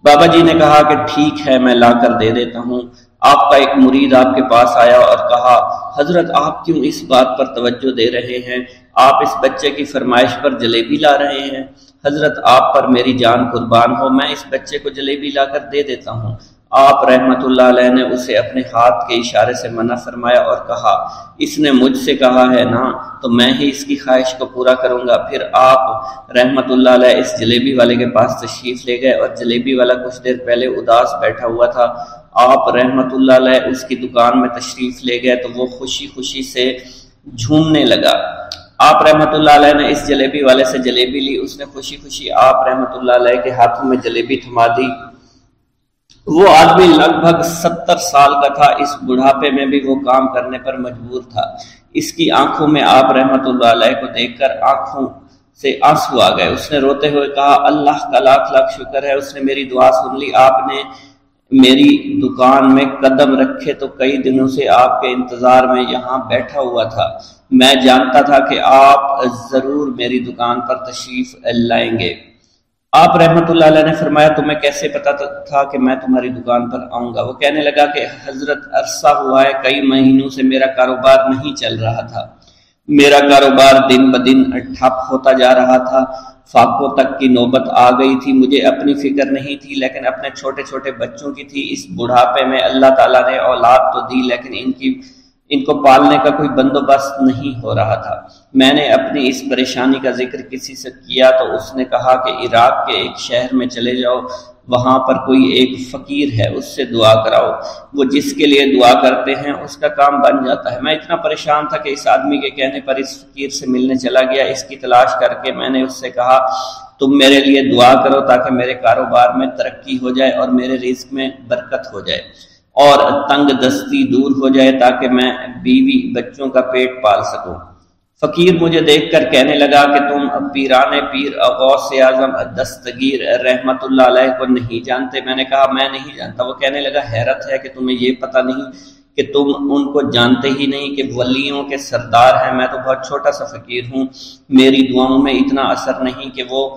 بابا جی نے کہا کہ ٹھیک ہے میں لا کر دے دیتا ہوں۔ آپ کا ایک مرید آپ کے پاس آیا اور کہا حضرت آپ کیوں اس بات پر توجہ دے رہے ہیں؟ آپ اس بچے کی فرمائش پر جلیبی لا رہے ہیں۔ حضرت آپ پر میری جان قربان ہو، میں اس بچے کو جلیبی لا کر دے دیتا ہوں۔ آپ رحمت اللہ علیہ نے اسے اپنے ہاتھ کے اشارے سے منع فرمایا اور کہا اس نے مجھ سے کہا ہے نا تو میں ہی اس کی خواہش کو پورا کروں گا۔ پھر آپ رحمت اللہ علیہ اس جلیبی والے کے پاس تشریف لے گئے اور جلیبی والا کچھ دیر پہلے اداس بیٹھا ہوا تھا۔ آپ رحمت اللہ علیہ اس کی دکان میں تشریف لے گئے تو وہ خوشی خوشی سے جھومنے لگا۔ آپ رحمت اللہ علیہ نے اس جلیبی والے سے جلیبی لی، اس نے خوشی خوشی آپ رحمت اللہ علیہ کے ہاتھوں میں جلیبی تھما دی۔ وہ آدمی لگ بھگ 70 سال کا تھا، اس بڑھاپے میں بھی وہ کام کرنے پر مجبور تھا۔ اس کی آنکھوں میں آپ رحمت اللہ علیہ کو دیکھ کر آنکھوں سے آنسو آ گئے۔ اس نے روتے ہوئے کہا اللہ کا لاکھ لاکھ شکر ہے، اس نے میری دعا سن لی۔ آپ نے میری دکان میں قدم رکھے تو کئی دنوں سے آپ کے انتظار میں یہاں بیٹھا ہوا تھا۔ میں جانتا تھا کہ آپ ضرور میری دکان پر تشریف لائیں گے۔ آپ رحمت اللہ علیہ نے فرمایا تمہیں کیسے پتا تھا کہ میں تمہاری دکان پر آؤں گا؟ وہ کہنے لگا کہ حضرت عرصہ ہوا ہے، کئی مہینوں سے میرا کاروبار نہیں چل رہا تھا، میرا کاروبار دن بدن ٹھپ ہوتا جا رہا تھا، فاقوں تک کی نوبت آ گئی تھی۔ مجھے اپنی فکر نہیں تھی لیکن اپنے چھوٹے چھوٹے بچوں کی تھی۔ اس بڑھاپے میں اللہ تعالیٰ نے اولاد تو دی لیکن ان کو پالنے کا کوئی بندوبست نہیں ہو رہا تھا۔ میں نے اپنی اس پریشانی کا ذکر کسی سے کیا تو اس نے کہا کہ عراق کے ایک شہر میں چلے جاؤ، وہاں پر کوئی ایک فقیر ہے، اس سے دعا کراؤ، وہ جس کے لیے دعا کرتے ہیں اس کا کام بن جاتا ہے۔ میں اتنا پریشان تھا کہ اس آدمی کے کہنے پر اس فقیر سے ملنے چلا گیا۔ اس کی تلاش کر کے میں نے اس سے کہا تم میرے لیے دعا کرو تاکہ میرے کاروبار میں ترقی ہو جائے اور میرے رزق میں برکت ہو جائے اور تنگ دستی دور ہو جائے تاکہ میں بیوی بچوں کا پیٹ پال سکوں۔ فقیر مجھے دیکھ کر کہنے لگا کہ تم پیرانے پیر غوث اعظم دستگیر رحمت اللہ علیہ کو نہیں جانتے؟ میں نے کہا میں نہیں جانتا۔ وہ کہنے لگا حیرت ہے کہ تمہیں یہ پتہ نہیں کہ تم ان کو جانتے ہی نہیں کہ ولیوں کے سردار ہیں۔ میں تو بہت چھوٹا سا فقیر ہوں، میری دعاؤں میں اتنا اثر نہیں کہ وہ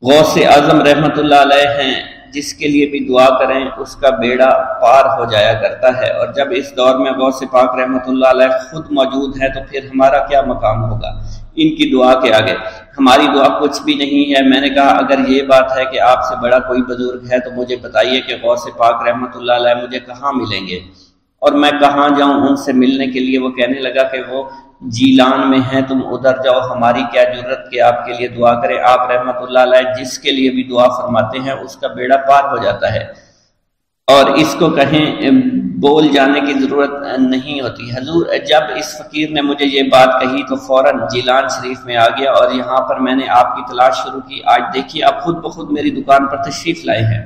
غوث اعظم رحمت اللہ علیہ ہیں، جس کے لیے بھی دعا کریں اس کا بیڑا پار ہو جایا کرتا ہے، اور جب اس دور میں غوث پاک رحمت اللہ علیہ خود موجود ہے تو پھر ہمارا کیا مقام ہوگا ان کی دعا کے آگے؟ ہماری دعا کچھ بھی نہیں ہے۔ میں نے کہا اگر یہ بات ہے کہ آپ سے بڑا کوئی بزرگ ہے تو مجھے بتائیے کہ غوث پاک رحمت اللہ علیہ مجھے کہاں ملیں گے اور میں کہاں جاؤں ان سے ملنے کے لیے؟ وہ کہنے لگا کہ وہ جیلان میں ہیں، تم ادھر جاؤ، ہماری کیا جرت کہ آپ کے لیے دعا کریں۔ آپ رحمت اللہ علیہ جس کے لیے بھی دعا فرماتے ہیں اس کا بیڑا پار ہو جاتا ہے اور اس کو کہیں بول جانے کی ضرورت نہیں ہوتی۔ حضور جب اس فقیر نے مجھے یہ بات کہی تو فوراً جیلان شریف میں آ گیا اور یہاں پر میں نے آپ کی تلاش شروع کی۔ آج دیکھیے آپ خود بخود میری دکان پر تشریف لائے ہیں۔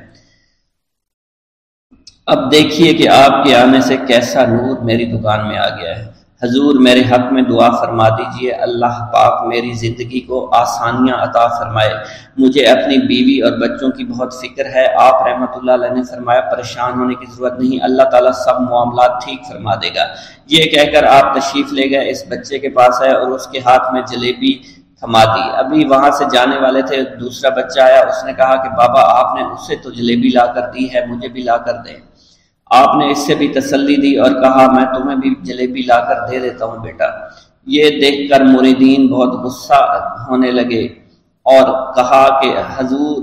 اب دیکھیے کہ آپ کے آنے سے کیسا نور میری دکان میں آ گیا ہے۔ حضور میرے حق میں دعا فرما دیجئے، اللہ پاک میری زندگی کو آسانیاں عطا فرمائے۔ مجھے اپنی بیوی اور بچوں کی بہت فکر ہے۔ آپ رحمت اللہ علیہ نے فرمایا پریشان ہونے کی ضرورت نہیں، اللہ تعالیٰ سب معاملات ٹھیک فرما دے گا۔ یہ کہہ کر آپ تشریف لے گئے، اس بچے کے پاس آئے اور اس کے ہاتھ میں جلیبی تھما دی۔ ابھی وہاں سے جانے والے تھے، دوسرا بچہ آیا، اس نے کہا کہ بابا آپ نے اس سے تو جلیبی لا کر دی ہے، مجھے بھی لا کر دیں۔ آپ نے اس سے بھی تسلی دی اور کہا میں تمہیں بھی جلیبی لا کر دے دیتا ہوں بیٹا۔ یہ دیکھ کر مریدین بہت غصہ ہونے لگے اور کہا کہ حضور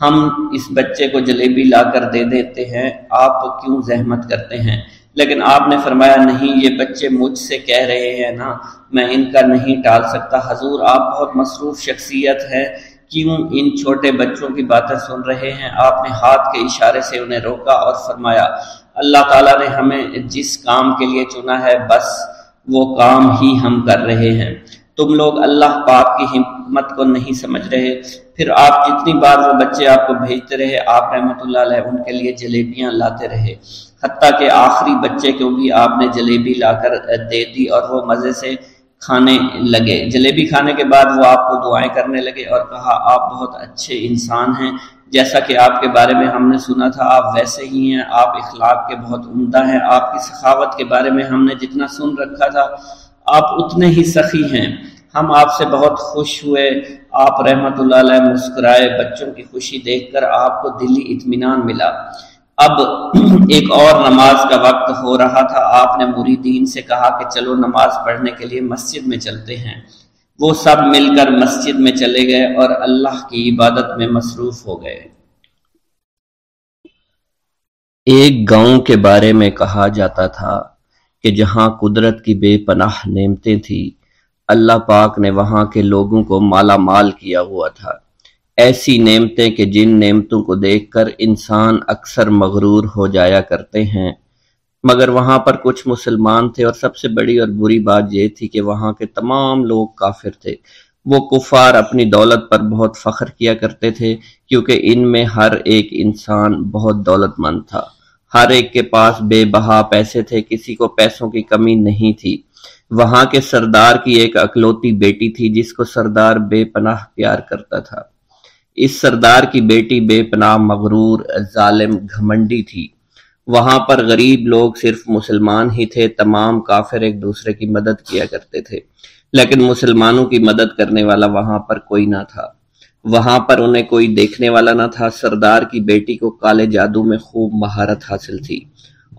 ہم اس بچے کو جلیبی لا کر دے دیتے ہیں، آپ کیوں زحمت کرتے ہیں؟ لیکن آپ نے فرمایا نہیں، یہ بچے مجھ سے کہہ رہے ہیں نا، میں ان کا نہیں ٹال سکتا۔ حضور آپ بہت مصروف شخصیت ہے، کیوں ان چھوٹے بچوں کی باتیں سن رہے ہیں؟ آپ نے ہاتھ کے اشارے سے انہیں روکا اور فرمایا اللہ تعالیٰ نے ہمیں جس کام کے لیے چنا ہے بس وہ کام ہی ہم کر رہے ہیں، تم لوگ اللہ پاک کی حکمت کو نہیں سمجھ رہے۔ پھر آپ جتنی بار وہ بچے آپ کو بھیجتے رہے، آپ رحمت اللہ علیہ ان کے لیے جلیبیاں لاتے رہے، حتیٰ کہ آخری بچے کو بھی آپ نے جلیبی لا کر دے دی اور وہ مزے سے کھانے لگے۔ جلیبی کھانے کے بعد وہ آپ کو دعائیں کرنے لگے اور کہا آپ بہت اچھے انسان ہیں، جیسا کہ آپ کے بارے میں ہم نے سنا تھا آپ ویسے ہی ہیں، آپ اخلاق کے بہت عمدہ ہیں، آپ کی سخاوت کے بارے میں ہم نے جتنا سن رکھا تھا آپ اتنے ہی سخی ہیں، ہم آپ سے بہت خوش ہوئے۔ آپ رحمت اللہ علیہ مسکرائے، بچوں کی خوشی دیکھ کر آپ کو دلی اطمینان ملا۔ اب ایک اور نماز کا وقت ہو رہا تھا، آپ نے مریدین سے کہا کہ چلو نماز پڑھنے کے لیے مسجد میں چلتے ہیں۔ وہ سب مل کر مسجد میں چلے گئے اور اللہ کی عبادت میں مصروف ہو گئے۔ ایک گاؤں کے بارے میں کہا جاتا تھا کہ جہاں قدرت کی بے پناہ نعمتیں تھیں، اللہ پاک نے وہاں کے لوگوں کو مالا مال کیا ہوا تھا۔ ایسی نعمتیں کہ جن نعمتوں کو دیکھ کر انسان اکثر مغرور ہو جایا کرتے ہیں، مگر وہاں پر کچھ مسلمان تھے اور سب سے بڑی اور بری بات یہ تھی کہ وہاں کے تمام لوگ کافر تھے۔ وہ کفار اپنی دولت پر بہت فخر کیا کرتے تھے کیونکہ ان میں ہر ایک انسان بہت دولت مند تھا، ہر ایک کے پاس بے بہا پیسے تھے، کسی کو پیسوں کی کمی نہیں تھی۔ وہاں کے سردار کی ایک اکلوتی بیٹی تھی جس کو سردار بے پناہ پیار کرتا تھا۔ اس سردار کی بیٹی بے پناہ مغرور، ظالم، گھمنڈی تھی۔ وہاں پر غریب لوگ صرف مسلمان ہی تھے، تمام کافر ایک دوسرے کی مدد کیا کرتے تھے، لیکن مسلمانوں کی مدد کرنے والا وہاں پر کوئی نہ تھا۔ وہاں پر انہیں کوئی دیکھنے والا نہ تھا۔ سردار کی بیٹی کو کالے جادو میں خوب مہارت حاصل تھی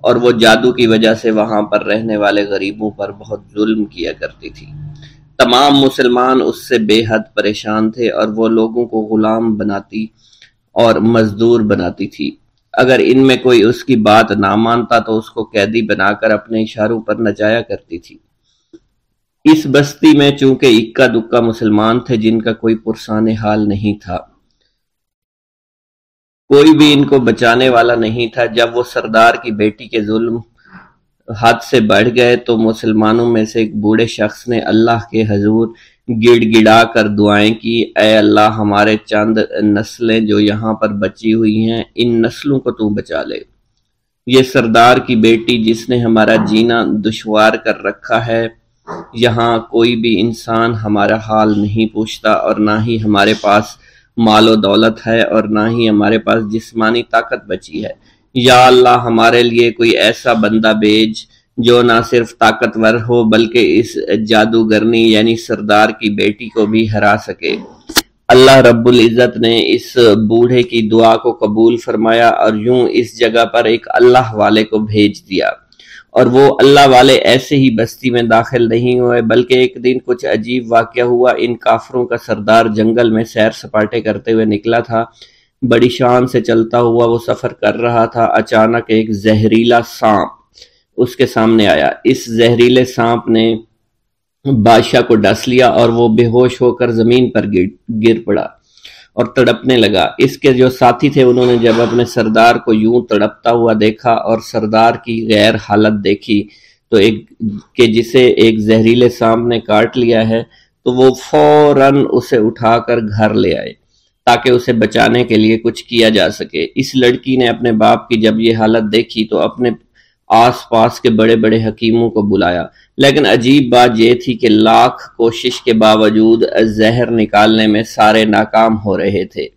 اور وہ جادو کی وجہ سے وہاں پر رہنے والے غریبوں پر بہت ظلم کیا کرتی تھی۔ تمام مسلمان اس سے بے حد پریشان تھے اور وہ لوگوں کو غلام بناتی اور مزدور بناتی تھی۔ اگر ان میں کوئی اس کی بات نہ مانتا تو اس کو قیدی بنا کر اپنے اشاروں پر نچایا کرتی تھی۔ اس بستی میں چونکہ اکا دکا مسلمان تھے جن کا کوئی پرسان حال نہیں تھا، کوئی بھی ان کو بچانے والا نہیں تھا۔ جب وہ سردار کی بیٹی کے ظلم حد سے بڑھ گئے تو مسلمانوں میں سے ایک بوڑھے شخص نے اللہ کے حضور گڑ گڑا کر دعائیں کی، اے اللہ ہمارے چند نسلیں جو یہاں پر بچی ہوئی ہیں ان نسلوں کو تو بچا لے۔ یہ سردار کی بیٹی جس نے ہمارا جینا دشوار کر رکھا ہے، یہاں کوئی بھی انسان ہمارا حال نہیں پوچھتا اور نہ ہی ہمارے پاس مال و دولت ہے اور نہ ہی ہمارے پاس جسمانی طاقت بچی ہے۔ یا اللہ ہمارے لیے کوئی ایسا بندہ بھیج جو نہ صرف طاقتور ہو بلکہ اس جادوگرنی یعنی سردار کی بیٹی کو بھی ہرا سکے۔ اللہ رب العزت نے اس بوڑھے کی دعا کو قبول فرمایا اور یوں اس جگہ پر ایک اللہ والے کو بھیج دیا، اور وہ اللہ والے ایسے ہی بستی میں داخل نہیں ہوئے بلکہ ایک دن کچھ عجیب واقعہ ہوا۔ ان کافروں کا سردار جنگل میں سیر سپاٹے کرتے ہوئے نکلا تھا، بڑی شان سے چلتا ہوا وہ سفر کر رہا تھا۔ اچانک ایک زہریلا سانپ اس کے سامنے آیا۔ اس زہریلے سانپ نے بادشاہ کو ڈس لیا اور وہ بے ہوش ہو کر زمین پر گر پڑا اور تڑپنے لگا۔ اس کے جو ساتھی تھے انہوں نے جب اپنے سردار کو یوں تڑپتا ہوا دیکھا اور سردار کی غیر حالت دیکھی تو کہ جسے ایک زہریلے سانپ نے کاٹ لیا ہے، تو وہ فوراً اسے اٹھا کر گھر لے آئے تاکہ اسے بچانے کے لیے کچھ کیا جا سکے۔ اس لڑکی نے اپنے باپ کی جب یہ حالت دیکھی تو اپنے آس پاس کے بڑے بڑے حکیموں کو بلایا، لیکن عجیب بات یہ تھی کہ لاکھ کوشش کے باوجود زہر نکالنے میں سارے ناکام ہو رہے تھے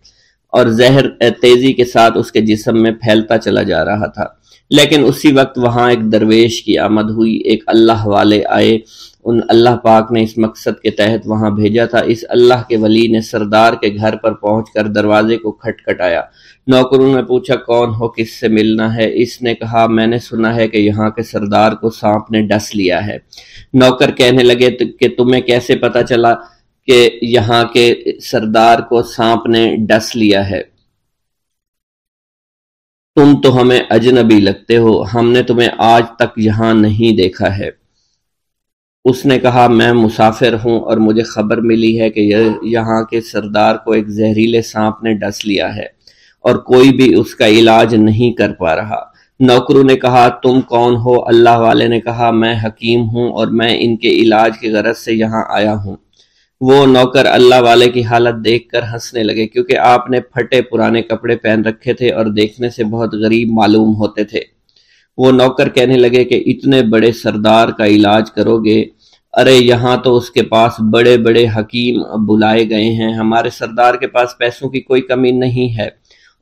اور زہر تیزی کے ساتھ اس کے جسم میں پھیلتا چلا جا رہا تھا۔ لیکن اسی وقت وہاں ایک درویش کی آمد ہوئی، ایک اللہ والے آئے، ان اللہ پاک نے اس مقصد کے تحت وہاں بھیجا تھا۔ اس اللہ کے ولی نے سردار کے گھر پر پہنچ کر دروازے کو کھٹکھٹایا۔ نوکروں نے پوچھا کون ہو، کس سے ملنا ہے؟ اس نے کہا میں نے سنا ہے کہ یہاں کے سردار کو سانپ نے ڈس لیا ہے۔ نوکر کہنے لگے کہ تمہیں کیسے پتا چلا کہ یہاں کے سردار کو سانپ نے ڈس لیا ہے؟ تم تو ہمیں اجنبی لگتے ہو، ہم نے تمہیں آج تک یہاں نہیں دیکھا ہے۔ اس نے کہا میں مسافر ہوں اور مجھے خبر ملی ہے کہ یہاں کے سردار کو ایک زہریلے سانپ نے ڈس لیا ہے اور کوئی بھی اس کا علاج نہیں کر پا رہا۔ نوکروں نے کہا تم کون ہو؟ اللہ والے نے کہا میں حکیم ہوں اور میں ان کے علاج کی غرض سے یہاں آیا ہوں۔ وہ نوکر اللہ والے کی حالت دیکھ کر ہنسنے لگے کیونکہ آپ نے پھٹے پرانے کپڑے پہن رکھے تھے اور دیکھنے سے بہت غریب معلوم ہوتے تھے۔ وہ نوکر کہنے لگے کہ اتنے بڑے سردار کا علاج کرو گے؟ ارے یہاں تو اس کے پاس بڑے بڑے حکیم بلائے گئے ہیں، ہمارے سردار کے پاس پیسوں کی کوئی کمی نہیں ہے،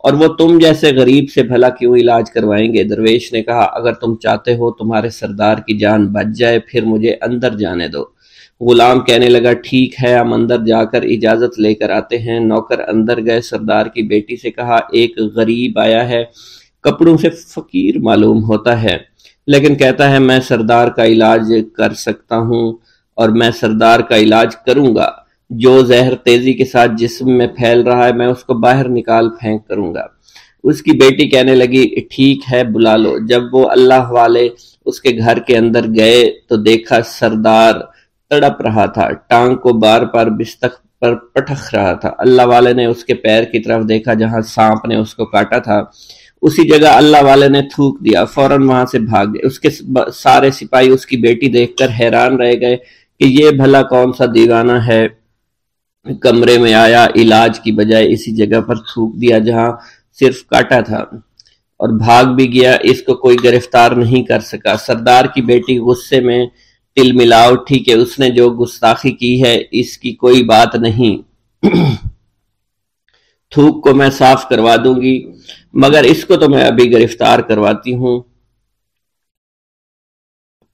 اور وہ تم جیسے غریب سے بھلا کیوں علاج کروائیں گے؟ درویش نے کہا اگر تم چاہتے ہو تمہارے سردار کی جان بچ جائے پھر مجھے اندر جانے دو۔ غلام کہنے لگا ٹھیک ہے ہم اندر جا کر اجازت لے کر آتے ہیں۔ نوکر اندر گئے، سردار کی بیٹی سے کہا ایک غریب آیا ہے، کپڑوں سے فقیر معلوم ہوتا ہے لیکن کہتا ہے میں سردار کا علاج کر سکتا ہوں اور میں سردار کا علاج کروں گا۔ جو زہر تیزی کے ساتھ جسم میں پھیل رہا ہے میں اس کو باہر نکال پھینک کروں گا۔ اس کی بیٹی کہنے لگی ٹھیک ہے بلا لو۔ جب وہ اللہ والے اس کے گھر کے اندر گئے تو دیکھا سردار تڑپ رہا تھا، ٹانگ کو بار بار بستر پر پٹخ رہا تھا۔ اللہ والے نے اس کے پیر کی طرف دیکھا جہاں سانپ نے اس کو کاٹا تھا، اسی جگہ اللہ والے نے تھوک دیا، فوراً وہاں سے بھاگ گئے۔ اس کے سارے سپاہی اس کی بیٹی دیکھ کر حیران رہ گئے کہ یہ بھلا کون سا دیوانہ ہے، کمرے میں آیا علاج کی بجائے اسی جگہ پر تھوک دیا جہاں صرف کاٹا تھا اور بھاگ بھی گیا، اس کو کوئی گرفتار نہیں کر سکا۔ سردار کی بیٹی غصے میں تل ملا اٹھی کہ اس نے جو گستاخی کی ہے اس کی کوئی بات نہیں، تھوک کو میں صاف کروا دوں گی مگر اس کو تو میں ابھی گرفتار کرواتی ہوں۔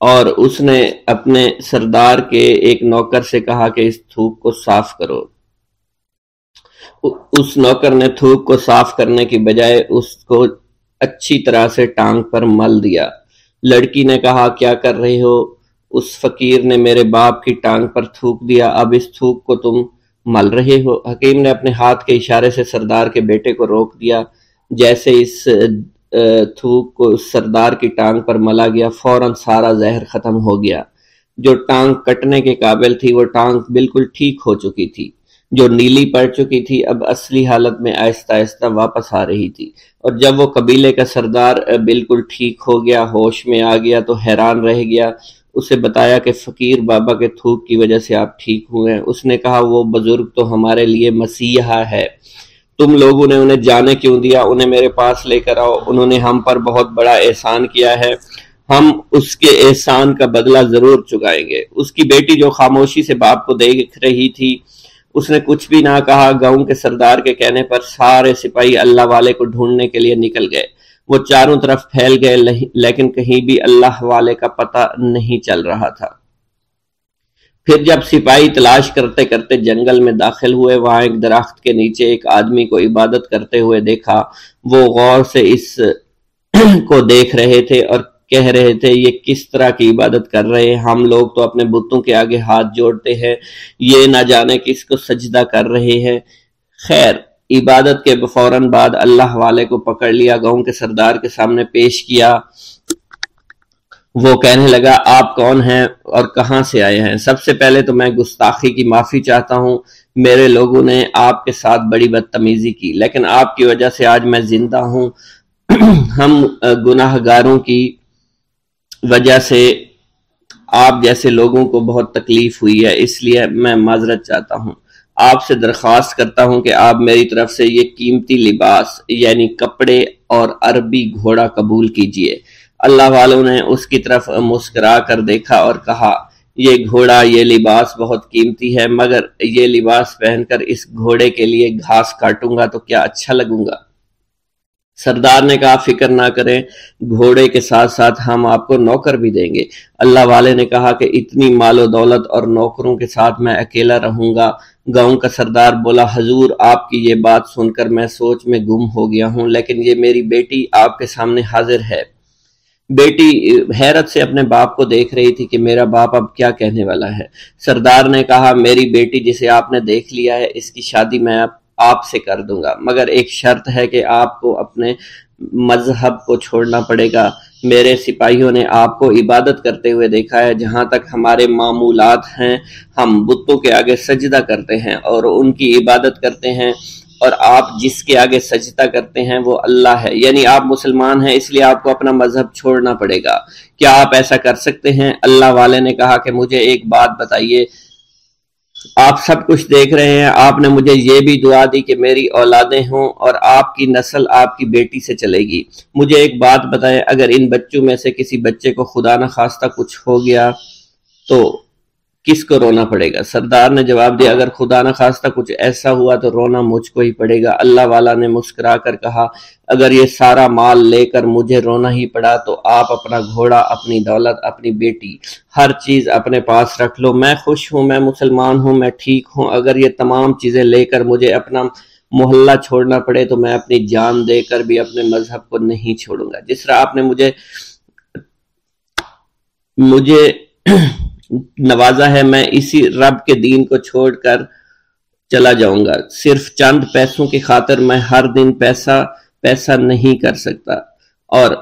اور اس نے اپنے سردار کے ایک نوکر سے کہا کہ اس تھوک کو صاف کرو۔ اس نوکر نے تھوک کو صاف کرنے کی بجائے اس کو اچھی طرح سے ٹانگ پر مل دیا لڑکی نے کہا کیا کر رہے ہو؟ اس فقیر نے میرے باپ کی ٹانگ پر تھوک دیا، اب اس تھوک کو تم مل رہے ہو؟ حکیم نے اپنے ہاتھ کے اشارے سے سردار کے بیٹے کو روک دیا۔ جیسے اس تھوک کو سردار کی ٹانگ پر ملا گیا، فوراً سارا زہر ختم ہو گیا۔ جو ٹانگ کٹنے کے قابل تھی وہ ٹانگ بالکل ٹھیک ہو چکی تھی، جو نیلی پڑ چکی تھی اب اصلی حالت میں آہستہ آہستہ واپس آ رہی تھی۔ اور جب وہ قبیلے کا سردار بالکل ٹھیک ہو گیا، ہوش میں آ گیا تو حیران رہ گیا۔ اسے بتایا کہ فقیر بابا کے تھوک کی وجہ سے آپ ٹھیک ہوئے ہیں۔ اس نے کہا وہ بزرگ تو ہمارے لیے مسیحا ہے، تم لوگوں نے انہیں جانے کیوں دیا؟ انہیں میرے پاس لے کر آؤ، انہوں نے ہم پر بہت بڑا احسان کیا ہے، ہم اس کے احسان کا بدلہ ضرور چکائیں گے۔ اس کی بیٹی جو خاموشی سے باپ کو دیکھ رہی تھی، اس نے کچھ بھی نہ کہا۔ گاؤں کے سردار کے کہنے پر سارے سپاہی اللہ والے کو ڈھونڈنے کے لیے نکل گئے۔ وہ چاروں طرف پھیل گئے لیکن کہیں بھی اللہ والے کا پتہ نہیں چل رہا تھا۔ پھر جب سپاہی تلاش کرتے کرتے جنگل میں داخل ہوئے، وہاں ایک درخت کے نیچے ایک آدمی کو عبادت کرتے ہوئے دیکھا۔ وہ غور سے اس کو دیکھ رہے تھے اور کہہ رہے تھے یہ کس طرح کی عبادت کر رہے ہیں؟ ہم لوگ تو اپنے بتوں کے آگے ہاتھ جوڑتے ہیں، یہ نہ جانے کس کو سجدہ کر رہے ہیں۔ خیر، عبادت کے فوراً بعد اللہ والے کو پکڑ لیا، گاؤں کے سردار کے سامنے پیش کیا۔ وہ کہنے لگا آپ کون ہیں اور کہاں سے آئے ہیں؟ سب سے پہلے تو میں گستاخی کی معافی چاہتا ہوں، میرے لوگوں نے آپ کے ساتھ بڑی بدتمیزی کی، لیکن آپ کی وجہ سے آج میں زندہ ہوں۔ ہم گناہ گاروں کی وجہ سے آپ جیسے لوگوں کو بہت تکلیف ہوئی ہے، اس لیے میں معذرت چاہتا ہوں۔ آپ سے درخواست کرتا ہوں کہ آپ میری طرف سے یہ قیمتی لباس یعنی کپڑے اور عربی گھوڑا قبول کیجئے۔ اللہ والوں نے اس کی طرف مسکرا کر دیکھا اور کہا یہ گھوڑا، یہ لباس بہت قیمتی ہے، مگر یہ لباس پہن کر اس گھوڑے کے لیے گھاس کاٹوں گا تو کیا اچھا لگوں گا؟ سردار نے کہا فکر نہ کریں، گھوڑے کے ساتھ ساتھ ہم آپ کو نوکر بھی دیں گے۔ اللہ والے نے کہا کہ اتنی مال و دولت اور نوکروں کے ساتھ میں اکیلا رہوں گا؟ گاؤں کا سردار بولا حضور آپ کی یہ بات سن کر میں سوچ میں گم ہو گیا ہوں، لیکن یہ میری بیٹی آپ کے سامنے حاضر ہے۔ بیٹی حیرت سے اپنے باپ کو دیکھ رہی تھی کہ میرا باپ اب کیا کہنے والا ہے۔ سردار نے کہا میری بیٹی جسے آپ نے دیکھ لیا ہے، اس کی شادی میں آپ سے کر دوں گا، مگر ایک شرط ہے کہ آپ کو اپنے مذہب کو چھوڑنا پڑے گا۔ میرے سپاہیوں نے آپ کو عبادت کرتے ہوئے دیکھا ہے، جہاں تک ہمارے معمولات ہیں ہم بتوں کے آگے سجدہ کرتے ہیں اور ان کی عبادت کرتے ہیں، اور آپ جس کے آگے سجدہ کرتے ہیں وہ اللہ ہے، یعنی آپ مسلمان ہیں، اس لیے آپ کو اپنا مذہب چھوڑنا پڑے گا۔ کیا آپ ایسا کر سکتے ہیں؟ اللہ والے نے کہا کہ مجھے ایک بات بتائیے، آپ سب کچھ دیکھ رہے ہیں، آپ نے مجھے یہ بھی دعا دی کہ میری اولادیں ہوں اور آپ کی نسل آپ کی بیٹی سے چلے گی۔ مجھے ایک بات بتائیں، اگر ان بچوں میں سے کسی بچے کو خدا نہ خواستہ کچھ ہو گیا تو کس کو رونا پڑے گا؟ سردار نے جواب دیا اگر خدا نہ خواستہ کچھ ایسا ہوا تو رونا مجھ کو ہی پڑے گا۔ اللہ والا نے مسکرا کر کہا اگر یہ سارا مال لے کر مجھے رونا ہی پڑا تو آپ اپنا گھوڑا، اپنی دولت، اپنی بیٹی، ہر چیز اپنے پاس رکھ لو۔ میں خوش ہوں، میں مسلمان ہوں، میں ٹھیک ہوں۔ اگر یہ تمام چیزیں لے کر مجھے اپنا محلہ چھوڑنا پڑے تو میں اپنی جان دے کر بھی اپنے مذہب کو نہیں چھوڑوں گا۔ جس طرح آپ نے مجھے نوازا ہے، میں اسی رب کے دین کو چھوڑ کر چلا جاؤں گا۔ صرف چند پیسوں کی خاطر میں ہر دن پیسہ نہیں کر سکتا، اور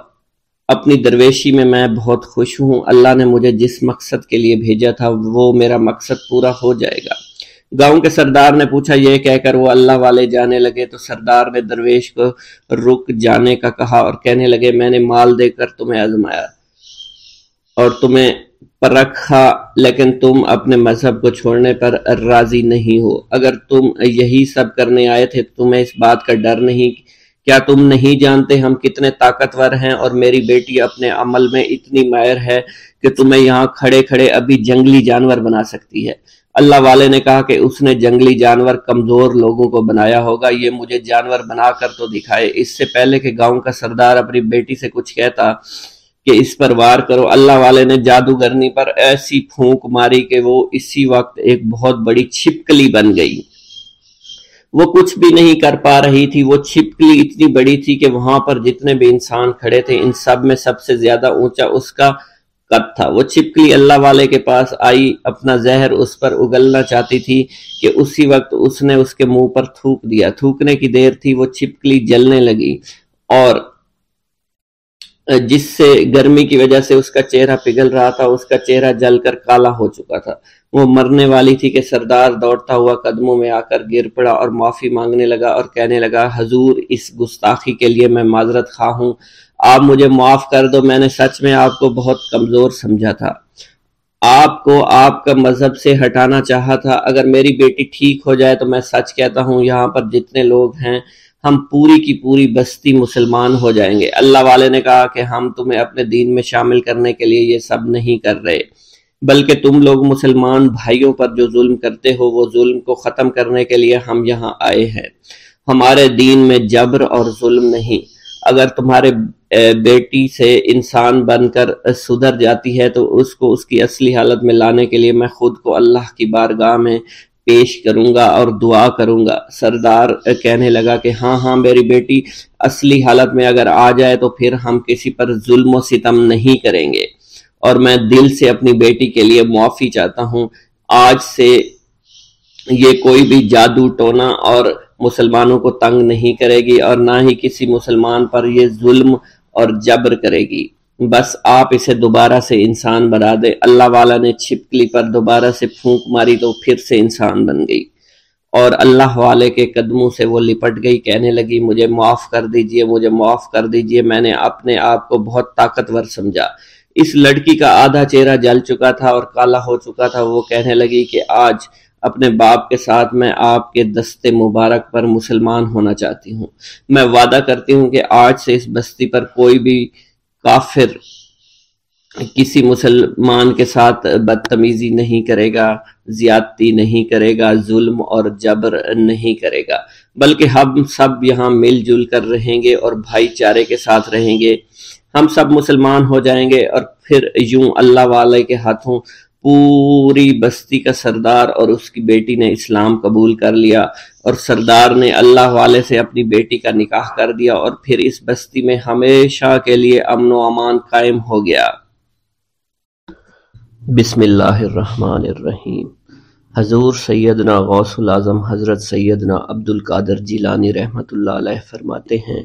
اپنی درویشی میں بہت خوش ہوں۔ اللہ نے مجھے جس مقصد کے لیے بھیجا تھا وہ میرا مقصد پورا ہو جائے گا۔ گاؤں کے سردار نے پوچھا، یہ کہہ کر وہ اللہ والے جانے لگے تو سردار نے درویش کو رک جانے کا کہا اور کہنے لگے میں نے مال دے کر تمہیں آزمایا اور تمہیں پرکھا، لیکن تم اپنے مذہب کو چھوڑنے پر راضی نہیں ہو۔ اگر تم یہی سب کرنے آئے تھے تو تمہیں اس بات کا ڈر نہیں؟ کیا تم نہیں جانتے ہم کتنے طاقتور ہیں، اور میری بیٹی اپنے عمل میں اتنی ماہر ہے کہ تمہیں یہاں کھڑے کھڑے ابھی جنگلی جانور بنا سکتی ہے۔ اللہ والے نے کہا کہ اس نے جنگلی جانور کمزور لوگوں کو بنایا ہوگا، یہ مجھے جانور بنا کر تو دکھائے۔ اس سے پہلے کہ گاؤں کا سردار اپنی بیٹی سے کچھ کہتا کہ اس پر وار کرو، اللہ والے نے جادوگرنی پر ایسی پھونک ماری کہ وہ اسی وقت ایک بہت بڑی چھپکلی بن گئی۔ وہ کچھ بھی نہیں کر پا رہی تھی۔ وہ چھپکلی اتنی بڑی تھی کہ وہاں پر جتنے بھی انسان کھڑے تھے ان سب میں سب سے زیادہ اونچا اس کا قد تھا۔ وہ چھپکلی اللہ والے کے پاس آئی، اپنا زہر اس پر اگلنا چاہتی تھی کہ اسی وقت اس نے اس کے منہ پر تھوک دیا۔ تھوکنے کی دیر تھی، وہ چھپکلی جلنے لگی اور جس سے گرمی کی وجہ سے اس کا چہرہ پگھل رہا تھا، اس کا چہرہ جل کر کالا ہو چکا تھا۔ وہ مرنے والی تھی کہ سردار دوڑتا ہوا قدموں میں آ کر گر پڑا اور معافی مانگنے لگا اور کہنے لگا، حضور اس گستاخی کے لیے میں معذرت خواہ ہوں، آپ مجھے معاف کر دو، میں نے سچ میں آپ کو بہت کمزور سمجھا تھا، آپ کو آپ کا مذہب سے ہٹانا چاہا تھا۔ اگر میری بیٹی ٹھیک ہو جائے تو میں سچ کہتا ہوں یہاں پر جتنے لوگ ہیں ہم پوری کی پوری بستی مسلمان ہو جائیں گے۔ اللہ والے نے کہا کہ ہم تمہیں اپنے دین میں شامل کرنے کے لیے یہ سب نہیں کر رہے، بلکہ تم لوگ مسلمان بھائیوں پر جو ظلم کرتے ہو وہ ظلم کو ختم کرنے کے لیے ہم یہاں آئے ہیں۔ ہمارے دین میں جبر اور ظلم نہیں۔ اگر تمہارے بیٹی سے انسان بن کر سدھر جاتی ہے تو اس کو اس کی اصلی حالت میں لانے کے لیے میں خود کو اللہ کی بارگاہ میں پیش کروں گا اور دعا کروں گا۔ سردار کہنے لگا کہ ہاں میری بیٹی اصلی حالت میں اگر آ جائے تو پھر ہم کسی پر ظلم و ستم نہیں کریں گے، اور میں دل سے اپنی بیٹی کے لیے معافی چاہتا ہوں۔ آج سے یہ کوئی بھی جادو ٹونا اور مسلمانوں کو تنگ نہیں کرے گی اور نہ ہی کسی مسلمان پر یہ ظلم اور جبر کرے گی، بس آپ اسے دوبارہ سے انسان بنا دے۔ اللہ والا نے چھپکلی پر دوبارہ سے پھونک ماری تو پھر سے انسان بن گئی اور اللہ والے کے قدموں سے وہ لپٹ گئی، کہنے لگی مجھے معاف کر دیجئے، مجھے معاف کر دیجئے، میں نے اپنے آپ کو بہت طاقتور سمجھا۔ اس لڑکی کا آدھا چہرہ جل چکا تھا اور کالا ہو چکا تھا۔ وہ کہنے لگی کہ آج اپنے باپ کے ساتھ میں آپ کے دستے مبارک پر مسلمان ہونا چاہتی ہوں۔ میں وعدہ کرتی ہوں کہ آج سے اس بستی پر کوئی بھی کافر کسی مسلمان کے ساتھ بدتمیزی نہیں کرے گا، زیادتی نہیں کرے گا، ظلم اور جبر نہیں کرے گا، بلکہ ہم سب یہاں مل جل کر رہیں گے اور بھائی چارے کے ساتھ رہیں گے۔ ہم سب مسلمان ہو جائیں گے اور پھر یوں اللہ والے کے ہاتھوں پوری بستی کا سردار اور اس کی بیٹی نے اسلام قبول کر لیا اور سردار نے اللہ والے سے اپنی بیٹی کا نکاح کر دیا اور پھر اس بستی میں ہمیشہ کے لیے امن و امان قائم ہو گیا۔ بسم اللہ الرحمن الرحیم۔ حضور سیدنا غوث العظم حضرت سیدنا عبد القادر جیلانی رحمۃ اللہ علیہ فرماتے ہیں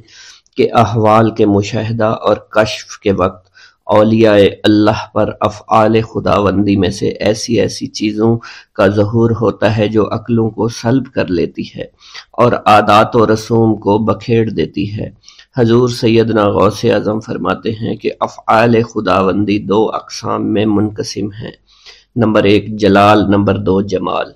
کہ احوال کے مشاہدہ اور کشف کے وقت اولیاء اللہ پر افعال خداوندی میں سے ایسی ایسی چیزوں کا ظہور ہوتا ہے جو عقلوں کو سلب کر لیتی ہے اور عادات و رسوم کو بکھیڑ دیتی ہے۔ حضور سیدنا غوث اعظم فرماتے ہیں کہ افعال خداوندی دو اقسام میں منقسم ہیں، نمبر 1 جلال، نمبر 2 جمال۔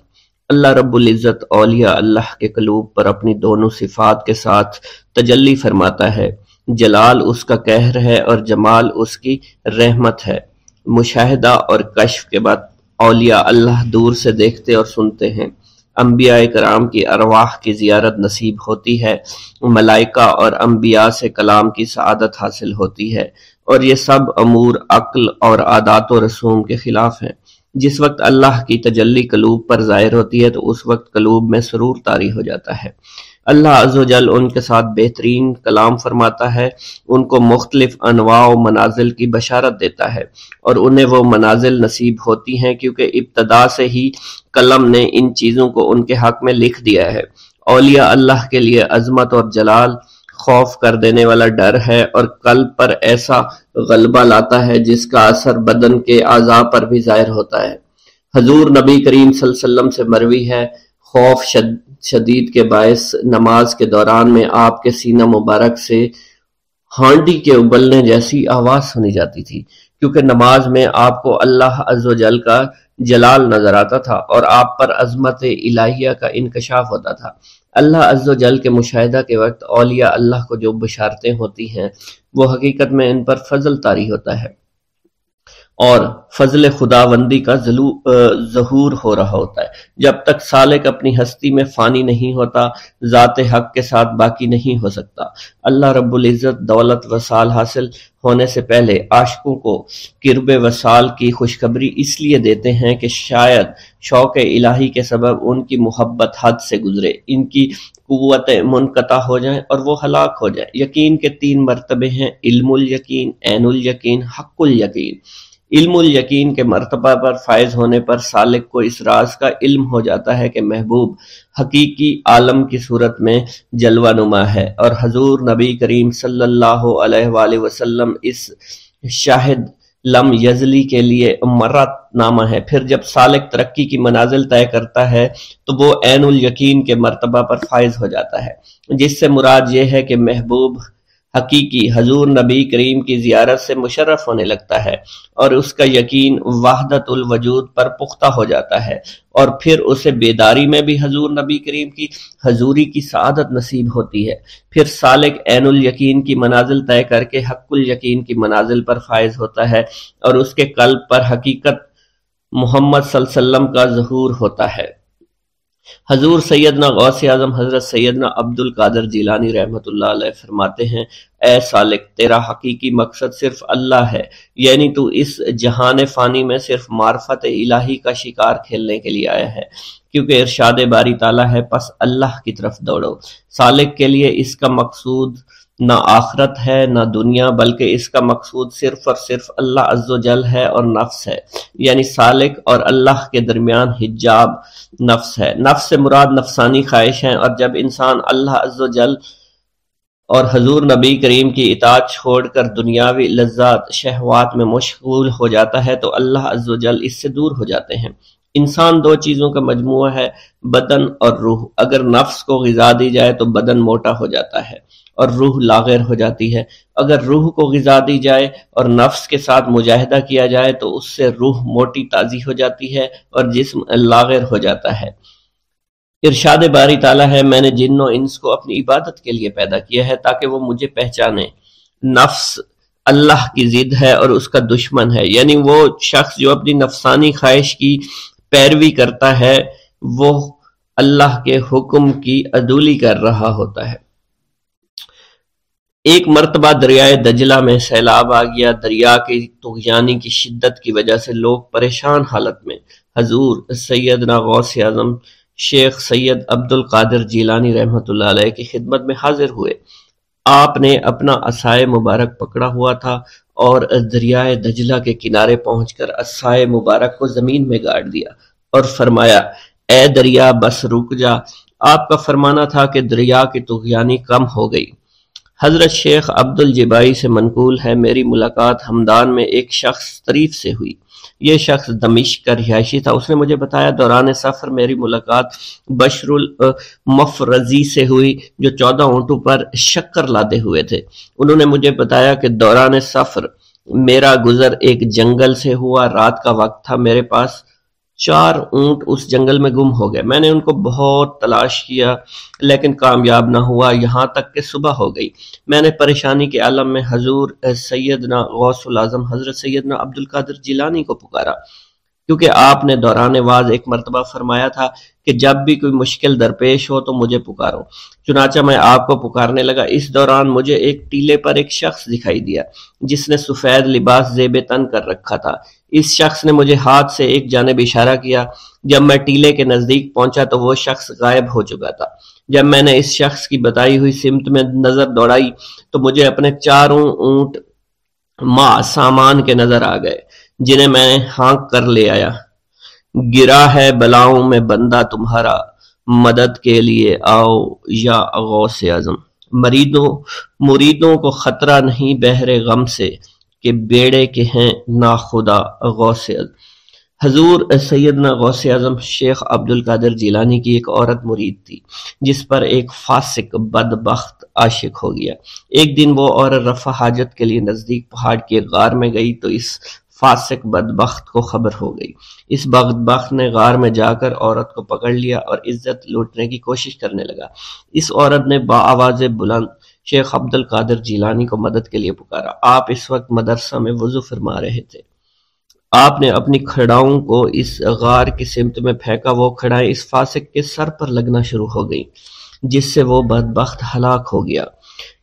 اللہ رب العزت اولیاء اللہ کے قلوب پر اپنی دونوں صفات کے ساتھ تجلی فرماتا ہے۔ جلال اس کا قہر ہے اور جمال اس کی رحمت ہے۔ مشاہدہ اور کشف کے بعد اولیاء اللہ دور سے دیکھتے اور سنتے ہیں، انبیاء کرام کی ارواح کی زیارت نصیب ہوتی ہے، ملائکہ اور انبیاء سے کلام کی سعادت حاصل ہوتی ہے، اور یہ سب امور عقل اور عادات و رسوم کے خلاف ہیں۔ جس وقت اللہ کی تجلی قلوب پر ظاہر ہوتی ہے تو اس وقت قلوب میں سرور طاری ہو جاتا ہے۔ اللہ عز و جل ان کے ساتھ بہترین کلام فرماتا ہے، ان کو مختلف انواع و منازل کی بشارت دیتا ہے اور انہیں وہ منازل نصیب ہوتی ہیں کیونکہ ابتدا سے ہی قلم نے ان چیزوں کو ان کے حق میں لکھ دیا ہے۔ اولیاء اللہ کے لیے عظمت اور جلال خوف کر دینے والا ڈر ہے اور قلب پر ایسا غلبہ لاتا ہے جس کا اثر بدن کے اعضاء پر بھی ظاہر ہوتا ہے۔ حضور نبی کریم صلی اللہ علیہ وسلم سے مروی ہے، خوف شدید کے باعث نماز کے دوران میں آپ کے سینہ مبارک سے ہانڈی کے ابلنے جیسی آواز سنی جاتی تھی، کیونکہ نماز میں آپ کو اللہ عز و جل کا جلال نظر آتا تھا اور آپ پر عظمت الہیہ کا انکشاف ہوتا تھا۔ اللہ عز و جل کے مشاہدہ کے وقت اولیاء اللہ کو جو بشارتیں ہوتی ہیں وہ حقیقت میں ان پر فضل طاری ہوتا ہے۔ اور فضل خداوندی کا ظہور ہو رہا ہوتا ہے۔ جب تک سالک اپنی ہستی میں فانی نہیں ہوتا، ذات حق کے ساتھ باقی نہیں ہو سکتا۔ اللہ رب العزت دولت وصال حاصل ہونے سے پہلے عاشقوں کو قرب وصال کی خوشخبری اس لیے دیتے ہیں کہ شاید شوق الہی کے سبب ان کی محبت حد سے گزرے، ان کی قوتیں منقطع ہو جائیں اور وہ ہلاک ہو جائیں۔ یقین کے 3 مرتبے ہیں: علم الیقین، عین الیقین، حق الیقین۔ علم الیقین کے مرتبہ پر فائز ہونے پر سالک کو اس راز کا علم ہو جاتا ہے کہ محبوب حقیقی عالم کی صورت میں جلوہ نما ہے، اور حضور نبی کریم صلی اللہ علیہ وآلہ وسلم اس شاہد لم یزلی کے لیے مرت نامہ ہے۔ پھر جب سالک ترقی کی منازل طے کرتا ہے تو وہ عین الیقین کے مرتبہ پر فائز ہو جاتا ہے، جس سے مراد یہ ہے کہ محبوب حقیقی حضور نبی کریم کی زیارت سے مشرف ہونے لگتا ہے، اور اس کا یقین وحدت الوجود پر پختہ ہو جاتا ہے، اور پھر اسے بیداری میں بھی حضور نبی کریم کی حضوری کی سعادت نصیب ہوتی ہے۔ پھر سالک عین الیقین کی منازل طے کر کے حق الیقین کی منازل پر فائز ہوتا ہے، اور اس کے قلب پر حقیقت محمد صلی اللہ علیہ وسلم کا ظہور ہوتا ہے۔ حضور سیدنا غوث اعظم حضرت سیدنا عبد القادر جیلانی رحمۃ اللہ علیہ فرماتے ہیں: اے سالک، تیرا حقیقی مقصد صرف اللہ ہے، یعنی تو اس جہان فانی میں صرف معرفت الہی کا شکار کھیلنے کے لیے آیا ہے، کیونکہ ارشاد باری تعالیٰ ہے پس اللہ کی طرف دوڑو۔ سالک کے لیے اس کا مقصود نہ آخرت ہے نہ دنیا، بلکہ اس کا مقصود صرف اور صرف اللہ عز و جل ہے اور نفس ہے، یعنی سالک اور اللہ کے درمیان حجاب نفس ہے۔ نفس سے مراد نفسانی خواہش ہیں، اور جب انسان اللہ عز و جل اور حضور نبی کریم کی اطاعت چھوڑ کر دنیاوی لذات شہوات میں مشغول ہو جاتا ہے تو اللہ عز و جل اس سے دور ہو جاتے ہیں۔ انسان 2 چیزوں کا مجموعہ ہے، بدن اور روح۔ اگر نفس کو غذا دی جائے تو بدن موٹا ہو جاتا ہے اور روح لاغر ہو جاتی ہے، اگر روح کو غذا دی جائے اور نفس کے ساتھ مجاہدہ کیا جائے تو اس سے روح موٹی تازی ہو جاتی ہے اور جسم لاغر ہو جاتا ہے۔ ارشاد باری تعالیٰ ہے: میں نے جن و انس کو اپنی عبادت کے لیے پیدا کیا ہے تاکہ وہ مجھے پہچانے۔ نفس اللہ کی ضد ہے اور اس کا دشمن ہے، یعنی وہ شخص جو اپنی نفسانی خواہش کی پیروی کرتا ہے وہ اللہ کے حکم کی عدولی کر رہا ہوتا ہے۔ ایک مرتبہ دریائے دجلہ میں سیلاب آ گیا۔ دریا کی طغیانی کی شدت کی وجہ سے لوگ پریشان حالت میں حضور سیدنا غوث اعظم شیخ سید عبد القادر جیلانی رحمۃ اللہ علیہ کی خدمت میں حاضر ہوئے۔ آپ نے اپنا عصائے مبارک پکڑا ہوا تھا اور دریائے دجلہ کے کنارے پہنچ کر عصائے مبارک کو زمین میں گاڑ دیا اور فرمایا: اے دریا بس رک جا۔ آپ کا فرمانا تھا کہ دریا کی طغیانی کم ہو گئی۔ حضرت شیخ عبد الجبائی سے منقول ہے: میری ملاقات ہمدان میں ایک شخص طریف سے ہوئی۔ یہ شخص دمشق کا رہائشی تھا۔ اس نے مجھے بتایا دوران سفر میری ملاقات بشر المفرزی سے ہوئی جو 14 اونٹوں پر شکر لادے ہوئے تھے۔ انہوں نے مجھے بتایا کہ دوران سفر میرا گزر ایک جنگل سے ہوا۔ رات کا وقت تھا، میرے پاس 4 اونٹ اس جنگل میں گم ہو گئے۔ میں نے ان کو بہت تلاش کیا لیکن کامیاب نہ ہوا، یہاں تک کہ صبح ہو گئی۔ میں نے پریشانی کے عالم میں حضور سیدنا غوث الاعظم حضرت سیدنا عبد القادر جیلانی کو پکارا، کیونکہ آپ نے دوران واز ایک مرتبہ فرمایا تھا کہ جب بھی کوئی مشکل درپیش ہو تو مجھے پکارو۔ چنانچہ میں آپ کو پکارنے لگا۔ اس دوران مجھے ایک ٹیلے پر ایک شخص دکھائی دیا جس نے سفید لباس زیب تن کر رکھا تھا۔ اس شخص نے مجھے ہاتھ سے ایک جانب اشارہ کیا۔ جب میں ٹیلے کے نزدیک پہنچا تو وہ شخص غائب ہو چکا تھا۔ جب میں نے اس شخص کی بتائی ہوئی سمت میں نظر دوڑائی تو مجھے اپنے 4 اونٹ ماں سامان کے نظر آ گئے جنہیں میں نے ہانک کر لے آیا۔ گرا ہے بلاؤں میں بندہ تمہارا، مدد کے لیے آؤ یا غوث اعظم۔ مریدوں کو خطرہ نہیں بحر غم سے کہ بیڑے کے ہیں ناخدا غوث اعظم۔ حضور سیدنا غوث اعظم شیخ عبد القادر جیلانی کی ایک عورت مرید تھی جس پر ایک فاسق بدبخت عاشق ہو گیا۔ ایک دن وہ عورت رفع حاجت کے لیے نزدیک پہاڑ کے غار میں گئی تو اس فاسق بدبخت کو خبر ہو گئی۔ اس بدبخت نے غار میں جا کر عورت کو پکڑ لیا اور عزت لوٹنے کی کوشش کرنے لگا۔ اس عورت نے بآواز بلند شیخ عبد القادر جیلانی کو مدد کے لیے پکارا۔ آپ اس وقت مدرسہ میں وضو فرما رہے تھے۔ آپ نے اپنی کھڑاؤں کو اس غار کی سمت میں پھینکا، وہ کھڑائیں اس فاسق کے سر پر لگنا شروع ہو گئیں، جس سے وہ بدبخت ہلاک ہو گیا۔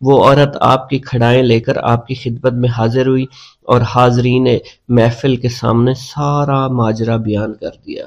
وہ عورت آپ کی کھڑائیں لے کر آپ کی خدمت میں حاضر ہوئی اور حاضرین محفل کے سامنے سارا ماجرا بیان کر دیا۔